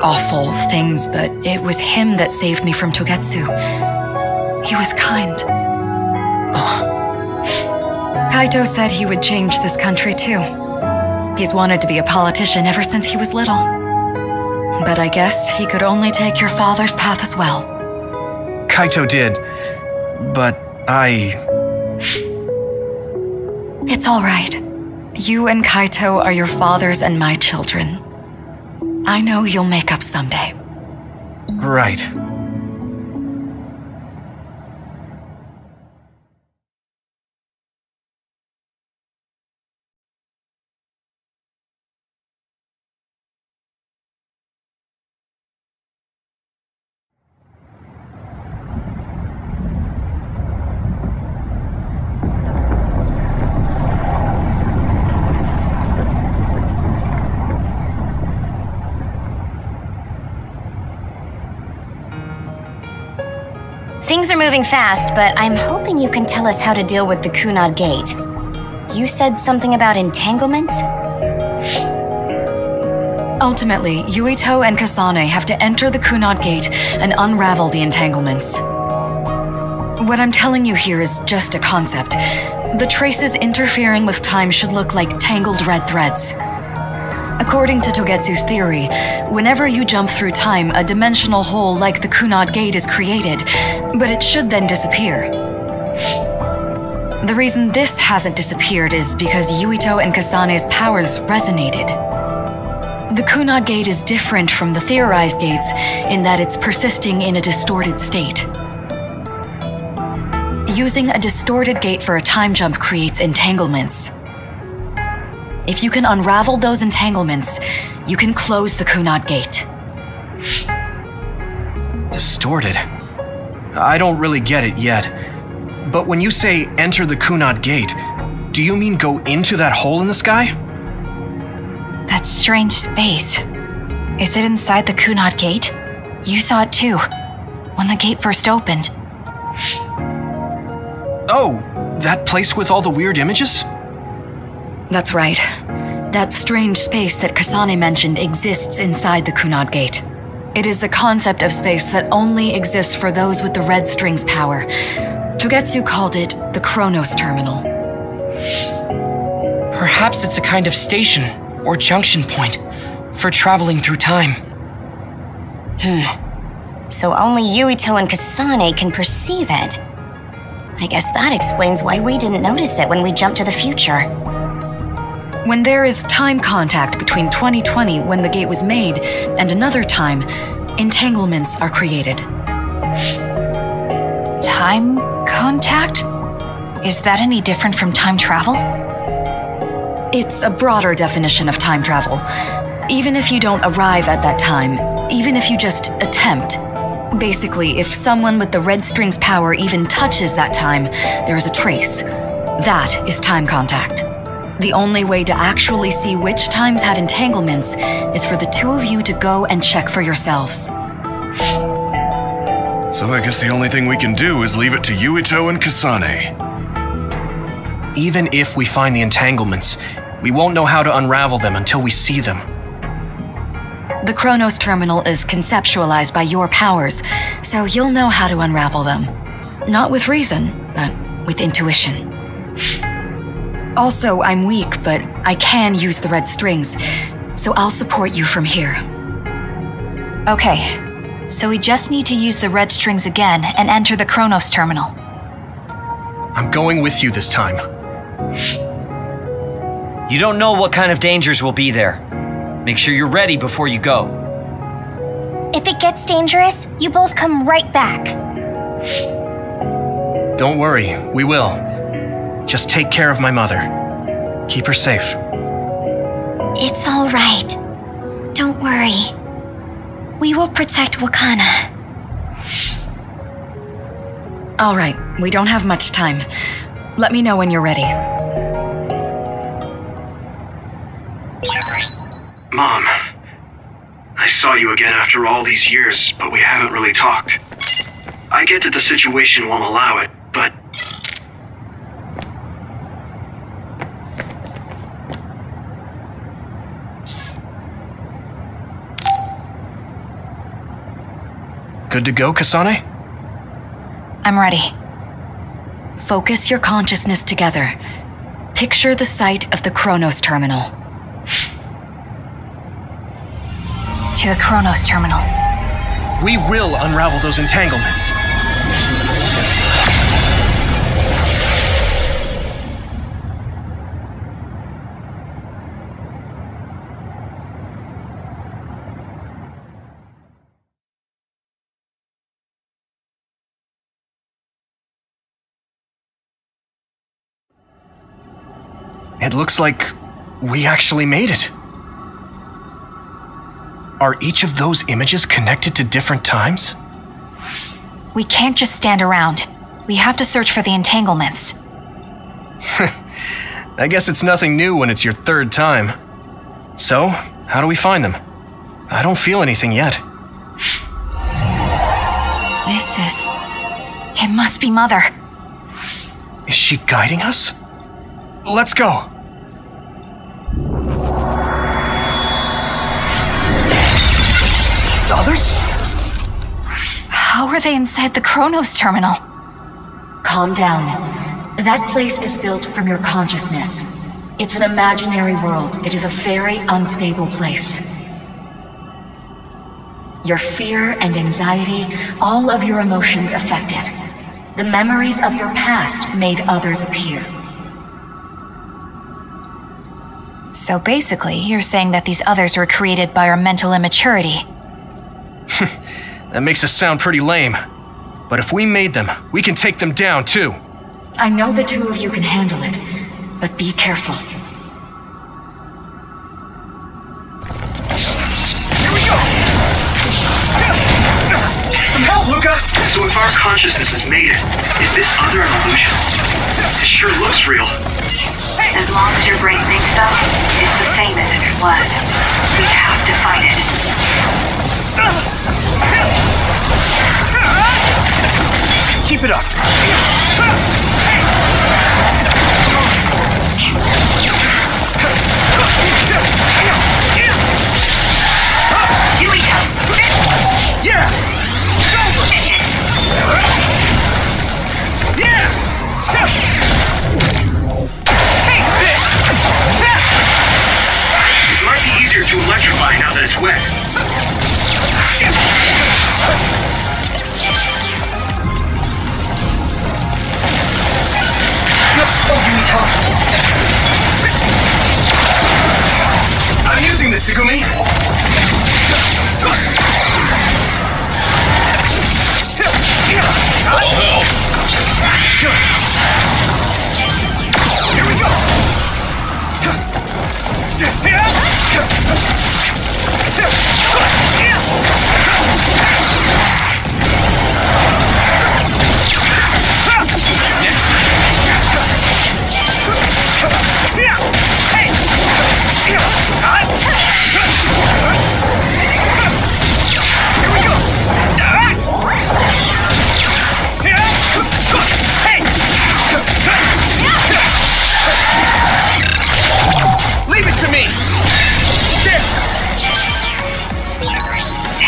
awful things, but it was him that saved me from Togetsu. He was kind. Kaito said he would change this country too. He's wanted to be a politician ever since he was little. But I guess he could only take your father's path as well. Kaito did, but It's all right. You and Kaito are your father's and my children. I know you'll make up someday. Right. Things are moving fast, but I'm hoping you can tell us how to deal with the Kunad Gate. You said something about entanglements? Ultimately, Yuito and Kasane have to enter the Kunad Gate and unravel the entanglements. What I'm telling you here is just a concept. The traces interfering with time should look like tangled red threads. According to Togetsu's theory, whenever you jump through time, a dimensional hole like the Kunad Gate is created, but it should then disappear. The reason this hasn't disappeared is because Yuito and Kasane's powers resonated. The Kunad Gate is different from the theorized gates in that it's persisting in a distorted state. Using a distorted gate for a time jump creates entanglements. If you can unravel those entanglements, you can close the Kunad Gate. Distorted? I don't really get it yet. But when you say enter the Kunad Gate, do you mean go into that hole in the sky? That strange space. Is it inside the Kunad Gate? You saw it too, when the gate first opened. Oh, that place with all the weird images? That's right. That strange space that Kasane mentioned exists inside the Kunad Gate. It is a concept of space that only exists for those with the red string's power. Togetsu called it the Chronos Terminal. Perhaps it's a kind of station or junction point for traveling through time. So only Yuito and Kasane can perceive it. I guess that explains why we didn't notice it when we jumped to the future. When there is time contact between 2020, when the gate was made, and another time, entanglements are created. Time contact? Is that any different from time travel? It's a broader definition of time travel. Even if you don't arrive at that time, even if you just attempt. Basically, if someone with the red string's power even touches that time, there is a trace. That is time contact. The only way to actually see which times have entanglements is for the two of you to go and check for yourselves. So I guess the only thing we can do is leave it to Yuito and Kasane. Even if we find the entanglements, we won't know how to unravel them until we see them. The Chronos terminal is conceptualized by your powers, so you'll know how to unravel them. Not with reason, but with intuition. Also, I'm weak, but I can use the red strings, so I'll support you from here. Okay, so we just need to use the red strings again and enter the Chronos terminal. I'm going with you this time. You don't know what kind of dangers will be there. Make sure you're ready before you go. If it gets dangerous, you both come right back. Don't worry, we will. Just take care of my mother. Keep her safe. It's all right. Don't worry. We will protect Wakana. All right, we don't have much time. Let me know when you're ready. Mom, I saw you again after all these years, but we haven't really talked. I get that the situation won't allow it, but... Good to go, Kasane? I'm ready. Focus your consciousness together. Picture the site of the Chronos terminal. To the Chronos terminal. We will unravel those entanglements. It looks like we actually made it. Are each of those images connected to different times? We can't just stand around. We have to search for the entanglements. I guess it's nothing new when it's your third time. So, how do we find them? I don't feel anything yet. It must be Mother. Is she guiding us? Let's go. Others? How are they inside the Chronos terminal? Calm down. That place is built from your consciousness. It's an imaginary world. It is a very unstable place. Your fear and anxiety, all of your emotions affected. The memories of your past made others appear. So basically, you're saying that these others were created by our mental immaturity. That makes us sound pretty lame. But if we made them, we can take them down too. I know the two of you can handle it, but be careful. Here we go! Some help, Luca! So if our consciousness has made it, is this other an illusion? It sure looks real. As long as your brain thinks so, it's the same as if it was. We have to fight it. Keep it up. Yeah! It might be easier to electrify now that it's wet.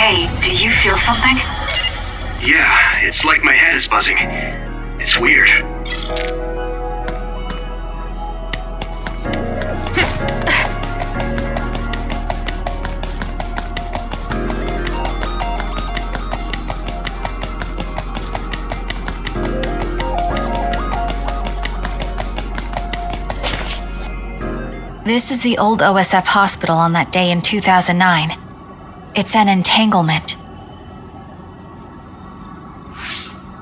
Hey, do you feel something? Yeah, it's like my head is buzzing. It's weird. This is the old OSF hospital on that day in 2009. It's an entanglement.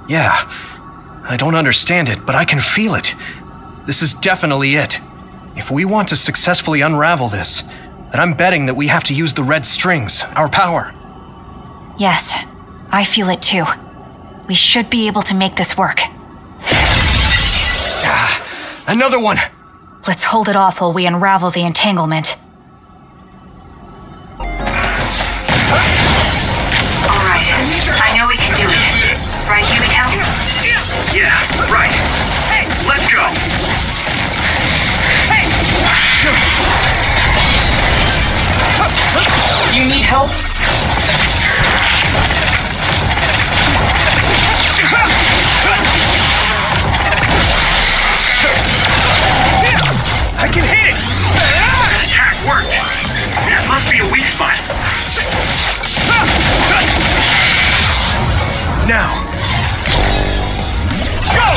Yeah. I don't understand it, but I can feel it. This is definitely it. If we want to successfully unravel this, then I'm betting that we have to use the red strings, our power. Yes, I feel it too. We should be able to make this work. Another one! Let's hold it off while we unravel the entanglement. Alright, I know we can do it. Right, Yuito? Yeah, right. Hey, let's go! Hey! Do you need help? I can hit it! That attack worked! That must be a weak spot. Now! Go!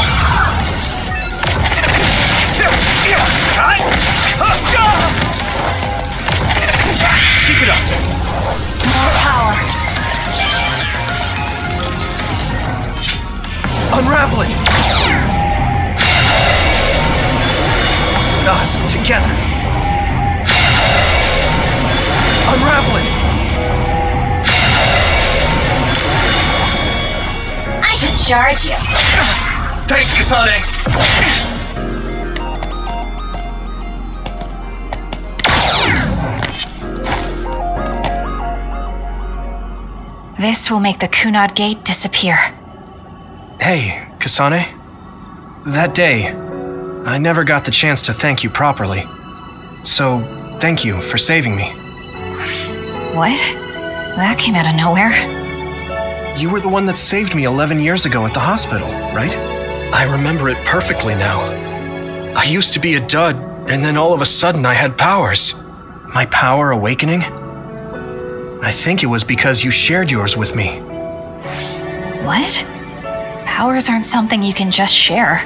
Keep it up! More power. Unravel it! Us, together! Unravel it! I should charge you. Thanks, Kasane! This will make the Kunad Gate disappear. Hey, Kasane. That day, I never got the chance to thank you properly. So, thank you for saving me. What? That came out of nowhere. You were the one that saved me 11 years ago at the hospital, right? I remember it perfectly now. I used to be a dud, and then all of a sudden I had powers. My power awakening? I think it was because you shared yours with me. What? Powers aren't something you can just share.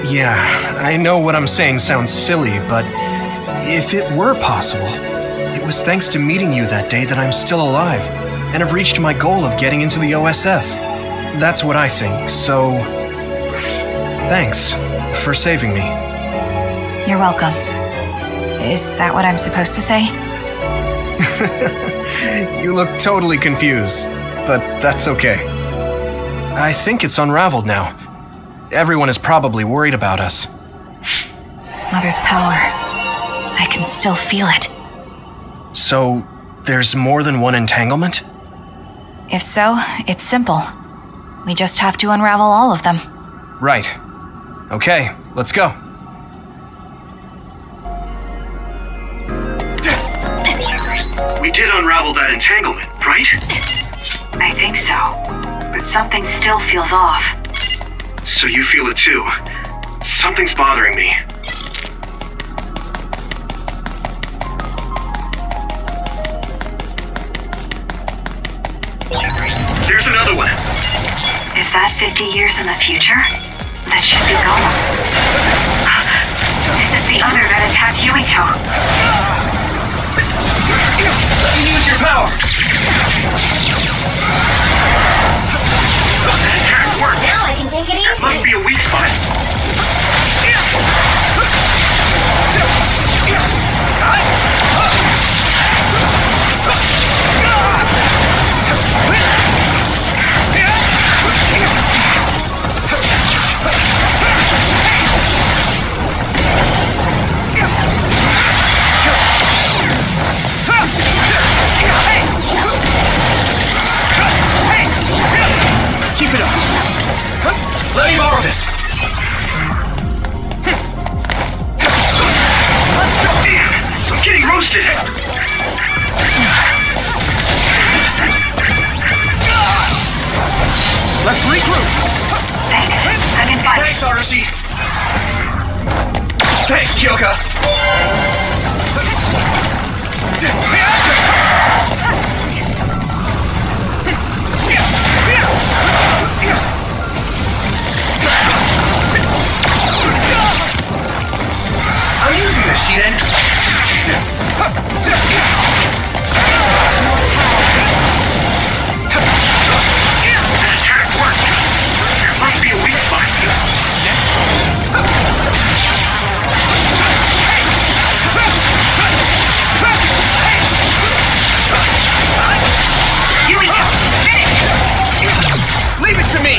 Yeah, I know what I'm saying sounds silly, but if it were possible, it was thanks to meeting you that day that I'm still alive and have reached my goal of getting into the OSF. That's what I think, so thanks for saving me. You're welcome. Is that what I'm supposed to say? You look totally confused, but that's okay. I think it's unraveled now. Everyone is probably worried about us. Mother's power. I can still feel it. So, there's more than one entanglement? If so, it's simple. We just have to unravel all of them. Right. Okay, let's go. We did unravel that entanglement, right? I think so. But something still feels off. So you feel it too. Something's bothering me. There's another one. Is that 50 years in the future? That should be gone. This is the other that attacked Yuito. Use your power! That attack worked. Now I can take it That must easy. be a weak spot. Keep it up! Let me borrow this! Damn, I'm getting roasted. Let's regroup! Thanks. I'm in fine. Thanks, Arashi! Thanks, Kyoka! I'm using this, Shiden! That attack worked! There must be a weak spot. Yuito, finish! Leave it to me!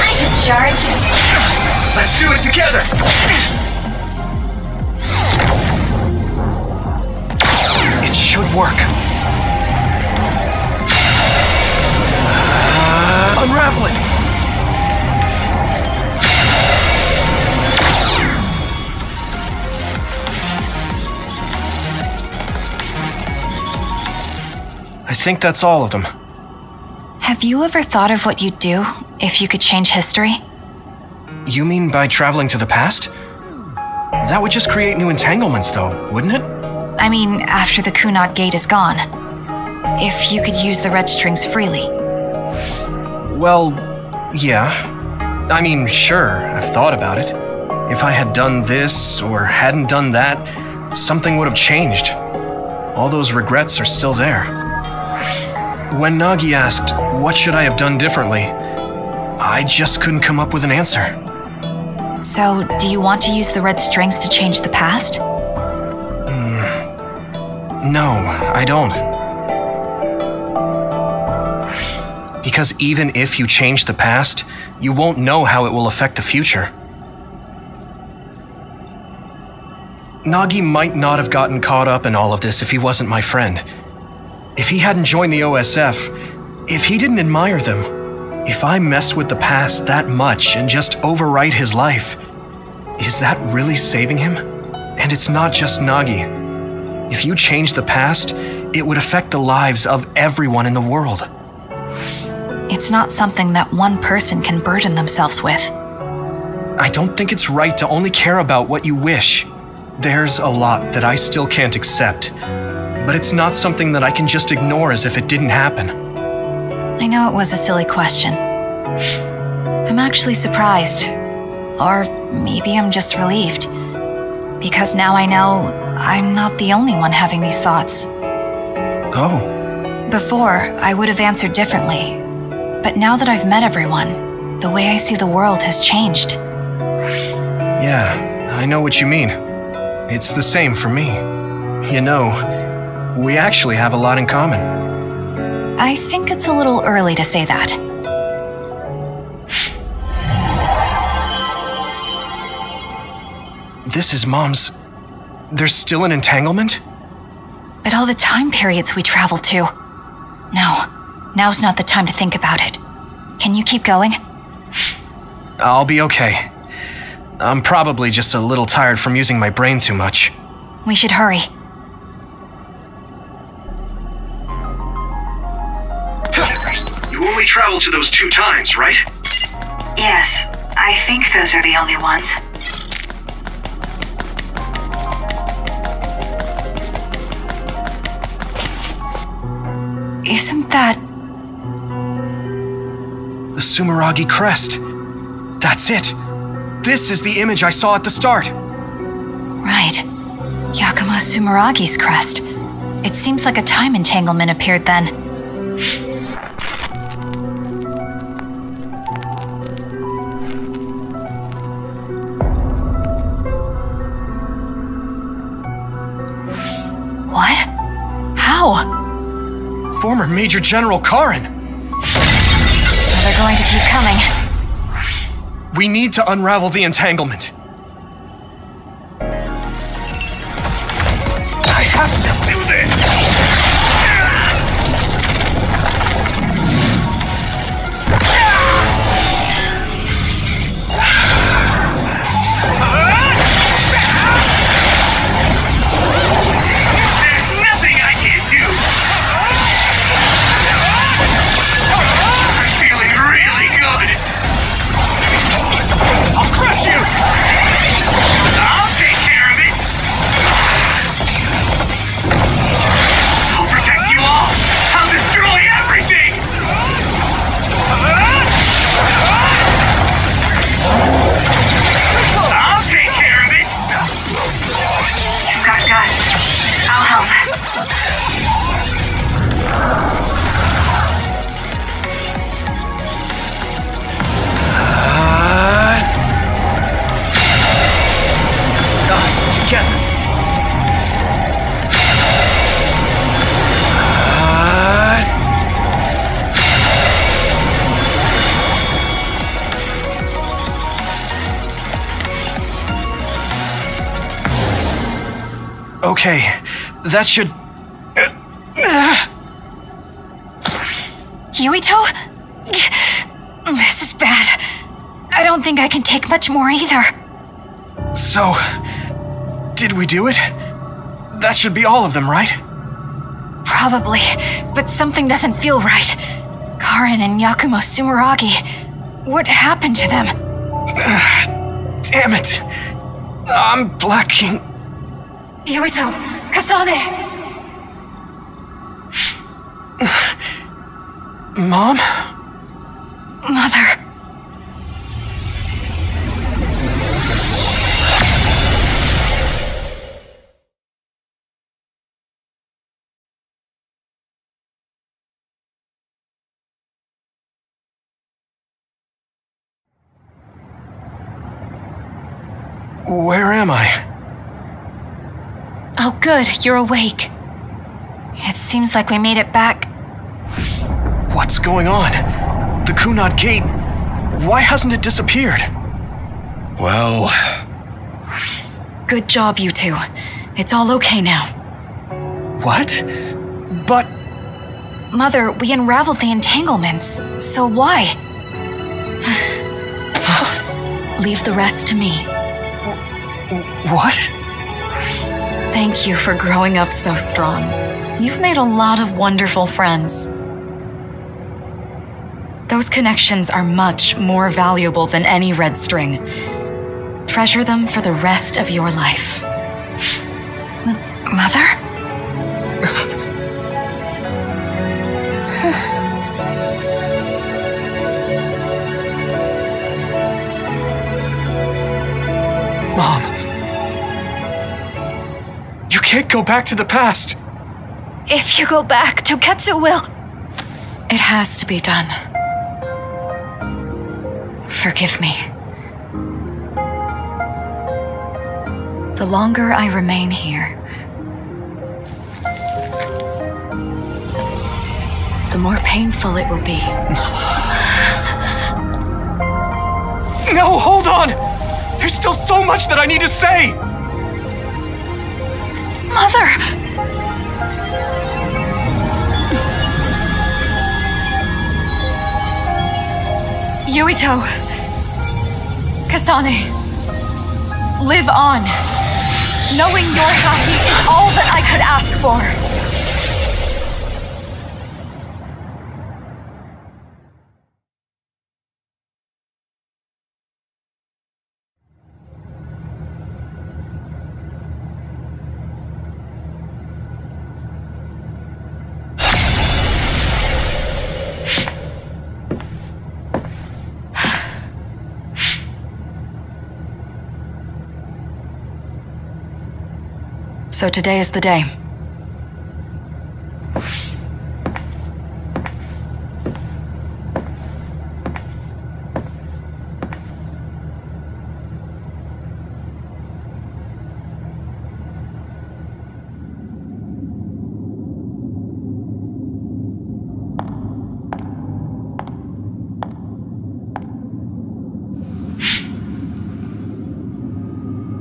I should charge. Let's do it together! It should work. Unravel it! I think that's all of them. Have you ever thought of what you'd do if you could change history? You mean by traveling to the past? That would just create new entanglements, though, wouldn't it? I mean, after the Kunad Gate is gone. If you could use the red strings freely. Well, yeah. I mean, sure, I've thought about it. If I had done this or hadn't done that, something would have changed. All those regrets are still there. When Nagi asked, what should I have done differently, I just couldn't come up with an answer. So, do you want to use the red strings to change the past? No, I don't. Because even if you change the past, you won't know how it will affect the future. Nagi might not have gotten caught up in all of this if he wasn't my friend. If he hadn't joined the OSF, if he didn't admire them, if I mess with the past that much and just overwrite his life, is that really saving him? And it's not just Nagi. If you change the past, it would affect the lives of everyone in the world. It's not something that one person can burden themselves with. I don't think it's right to only care about what you wish. There's a lot that I still can't accept, but it's not something that I can just ignore as if it didn't happen. I know it was a silly question. I'm actually surprised. Or maybe I'm just relieved. Because now I know I'm not the only one having these thoughts. Oh. Before, I would have answered differently. But now that I've met everyone, the way I see the world has changed. Yeah, I know what you mean. It's the same for me. You know, we actually have a lot in common. I think it's a little early to say that. This is Mom's... There's still an entanglement? But all the time periods we traveled to. No, now's not the time to think about it. Can you keep going? I'll be okay. I'm probably just a little tired from using my brain too much. We should hurry. You only traveled to those 2 times, right? Yes, I think those are the only ones. Isn't that... The Sumeragi crest. That's it. This is the image I saw at the start. Right. Yakumo Sumeragi's crest. It seems like a time entanglement appeared then. What? How? Former Major General Karin. So they're going to keep coming. We need to unravel the entanglement. I have to do this! Okay, that should... Yuito? This is bad. I don't think I can take much more either. So, did we do it? That should be all of them, right? Probably, but something doesn't feel right. Karen and Yakumo Sumeragi. What happened to them? Damn it. I'm blacking. Yuito, Kasane! Mom? Mother. Where am I? Oh good, you're awake. It seems like we made it back. What's going on? The Kunad Gate, why hasn't it disappeared? Well... Good job, you two. It's all okay now. What? But... Mother, we unraveled the entanglements, so why? Leave the rest to me. What? Thank you for growing up so strong. You've made a lot of wonderful friends. Those connections are much more valuable than any red string. Treasure them for the rest of your life. Mother? Mom. You can't go back to the past. If you go back, Toketsu will... It has to be done. Forgive me. The longer I remain here, the more painful it will be. No, hold on! There's still so much that I need to say! Mother! Yuito. Kasane. Live on. Knowing you're happy is all that I could ask for. So today is the day.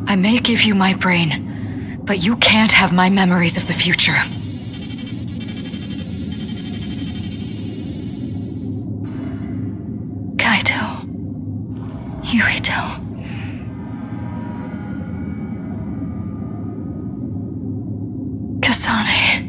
I may give you my brain, but you can't have my memories of the future. Kaito. Yuito. Kasane.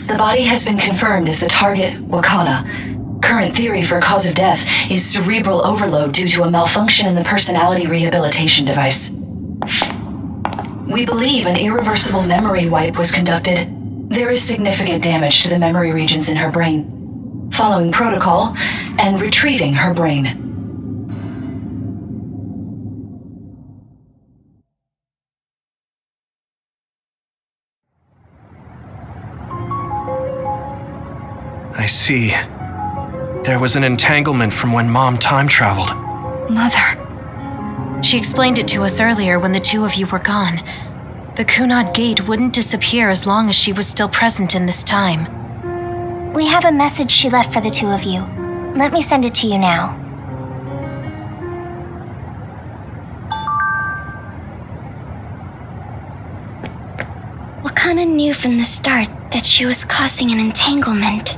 The body has been confirmed as the target, Wakana. Current theory for cause of death is cerebral overload due to a malfunction in the personality rehabilitation device. We believe an irreversible memory wipe was conducted. There is significant damage to the memory regions in her brain. Following protocol and retrieving her brain. I see. There was an entanglement from when Mom time traveled. Mother. She explained it to us earlier when the two of you were gone. The Kunad Gate wouldn't disappear as long as she was still present in this time. We have a message she left for the two of you. Let me send it to you now. Wakana knew from the start that she was causing an entanglement.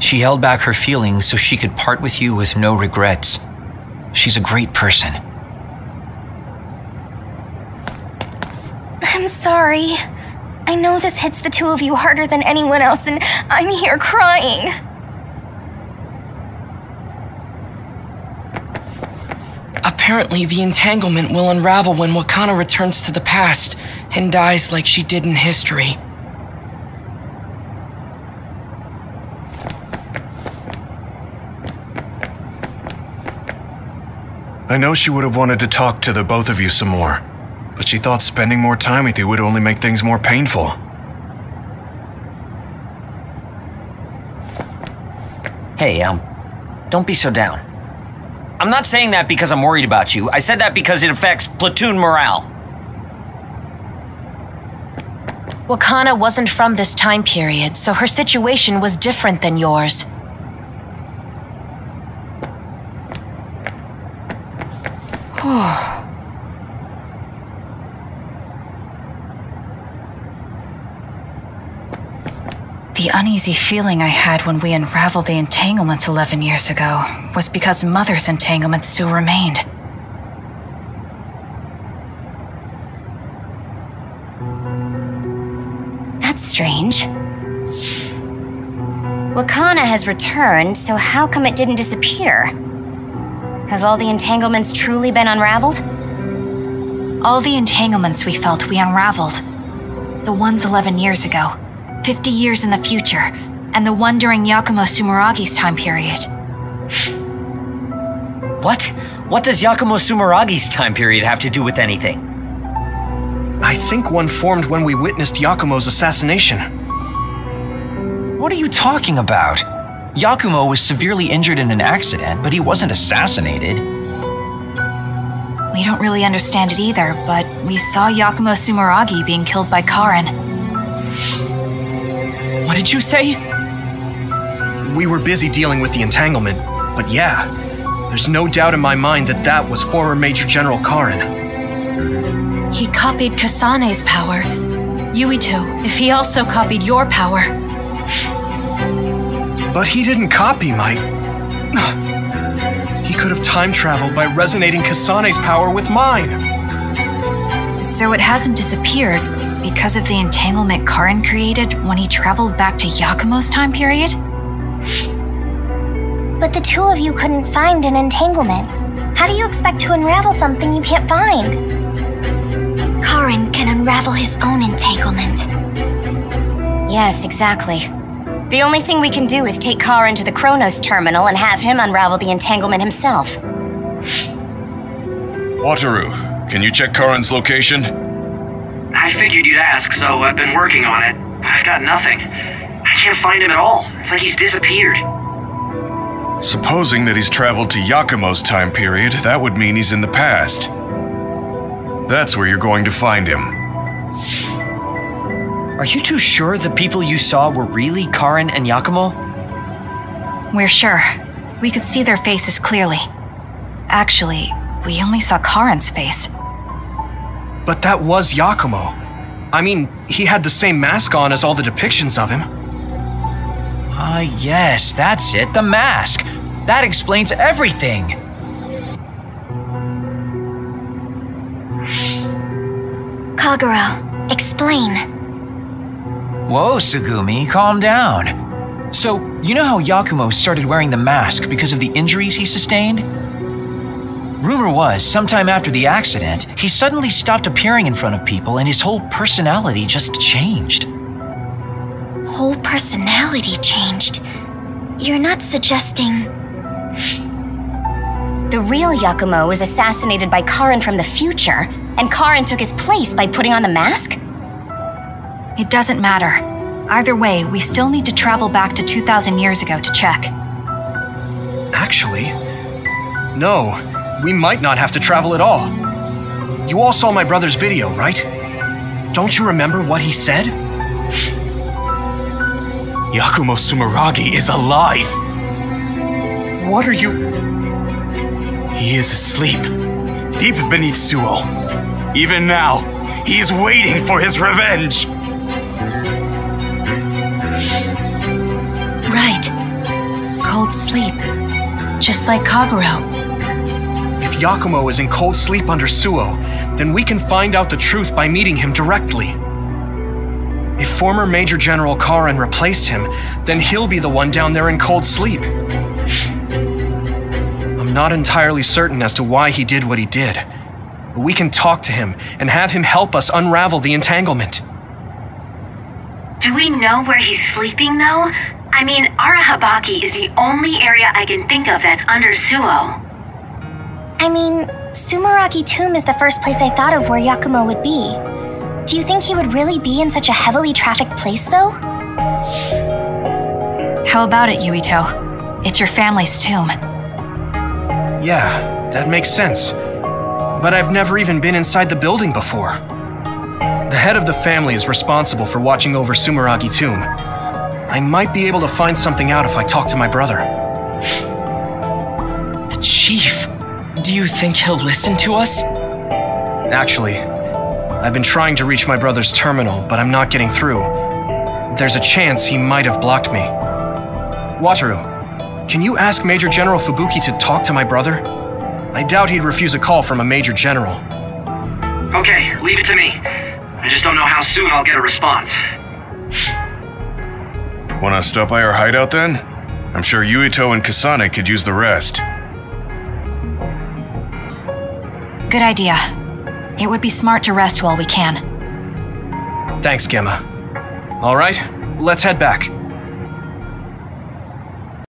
She held back her feelings so she could part with you with no regrets. She's a great person. I'm sorry. I know this hits the two of you harder than anyone else, and I'm here crying. Apparently, the entanglement will unravel when Wakana returns to the past and dies like she did in history. I know she would have wanted to talk to the both of you some more, but she thought spending more time with you would only make things more painful. Hey, don't be so down. I'm not saying that because I'm worried about you. I said that because it affects platoon morale. Wakana wasn't from this time period, so her situation was different than yours. The uneasy feeling I had when we unraveled the entanglements 11 years ago was because Mother's entanglements still remained. That's strange. Wakana has returned, so how come it didn't disappear? Have all the entanglements truly been unraveled? All the entanglements we felt we unraveled. The ones 11 years ago, 50 years in the future, and the one during Yakumo Sumeragi's time period. What? What does Yakumo Sumeragi's time period have to do with anything? I think one formed when we witnessed Yakumo's assassination. What are you talking about? Yakumo was severely injured in an accident, but he wasn't assassinated. We don't really understand it either, but we saw Yakumo Sumeragi being killed by Karin. What did you say? We were busy dealing with the entanglement, but yeah, there's no doubt in my mind that that was former Major General Karin. He copied Kasane's power. Yuito, if he also copied your power. But he didn't copy my... He could have time traveled by resonating Kasane's power with mine. So it hasn't disappeared because of the entanglement Karin created when he traveled back to Yakumo's time period? But the two of you couldn't find an entanglement. How do you expect to unravel something you can't find? Karin can unravel his own entanglement. Yes, exactly. The only thing we can do is take Karin to the Chronos terminal and have him unravel the entanglement himself. Wataru, can you check Karin's location? I figured you'd ask, so I've been working on it. But I've got nothing. I can't find him at all. It's like he's disappeared. Supposing that he's traveled to Yakumo's time period, that would mean he's in the past. That's where you're going to find him. Are you two sure the people you saw were really Karin and Yakumo? We're sure. We could see their faces clearly. Actually, we only saw Karin's face. But that was Yakumo. I mean, he had the same mask on as all the depictions of him. Ah, yes, that's it, the mask. That explains everything. Kagero, explain. Whoa, Sugumi, calm down. So, you know how Yakumo started wearing the mask because of the injuries he sustained? Rumor was, sometime after the accident, he suddenly stopped appearing in front of people and his whole personality just changed. Whole personality changed? You're not suggesting... The real Yakumo was assassinated by Karin from the future, and Karin took his place by putting on the mask? It doesn't matter. Either way, we still need to travel back to 2,000 years ago to check. Actually, no. We might not have to travel at all. You all saw my brother's video, right? Don't you remember what he said? Yakumo Sumeragi is alive! What are you... He is asleep, deep beneath Suo. Even now, he is waiting for his revenge! Right. Cold sleep. Just like Kaguro. If Yakumo is in cold sleep under Suo, then we can find out the truth by meeting him directly. If former Major General Karin replaced him, then he'll be the one down there in cold sleep. I'm not entirely certain as to why he did what he did, but we can talk to him and have him help us unravel the entanglement. Do we know where he's sleeping, though? I mean, Arahabaki is the only area I can think of that's under Suo. I mean, Sumeragi Tomb is the first place I thought of where Yakumo would be. Do you think he would really be in such a heavily trafficked place, though? How about it, Yuito? It's your family's tomb. Yeah, that makes sense. But I've never even been inside the building before. The head of the family is responsible for watching over Sumeragi Tomb. I might be able to find something out if I talk to my brother. The chief? Do you think he'll listen to us? Actually, I've been trying to reach my brother's terminal, but I'm not getting through. There's a chance he might have blocked me. Wataru, can you ask Major General Fubuki to talk to my brother? I doubt he'd refuse a call from a Major General. Okay, leave it to me. I just don't know how soon I'll get a response. Wanna stop by our hideout then? I'm sure Yuito and Kasane could use the rest. Good idea. It would be smart to rest while we can. Thanks, Gemma. All right, let's head back.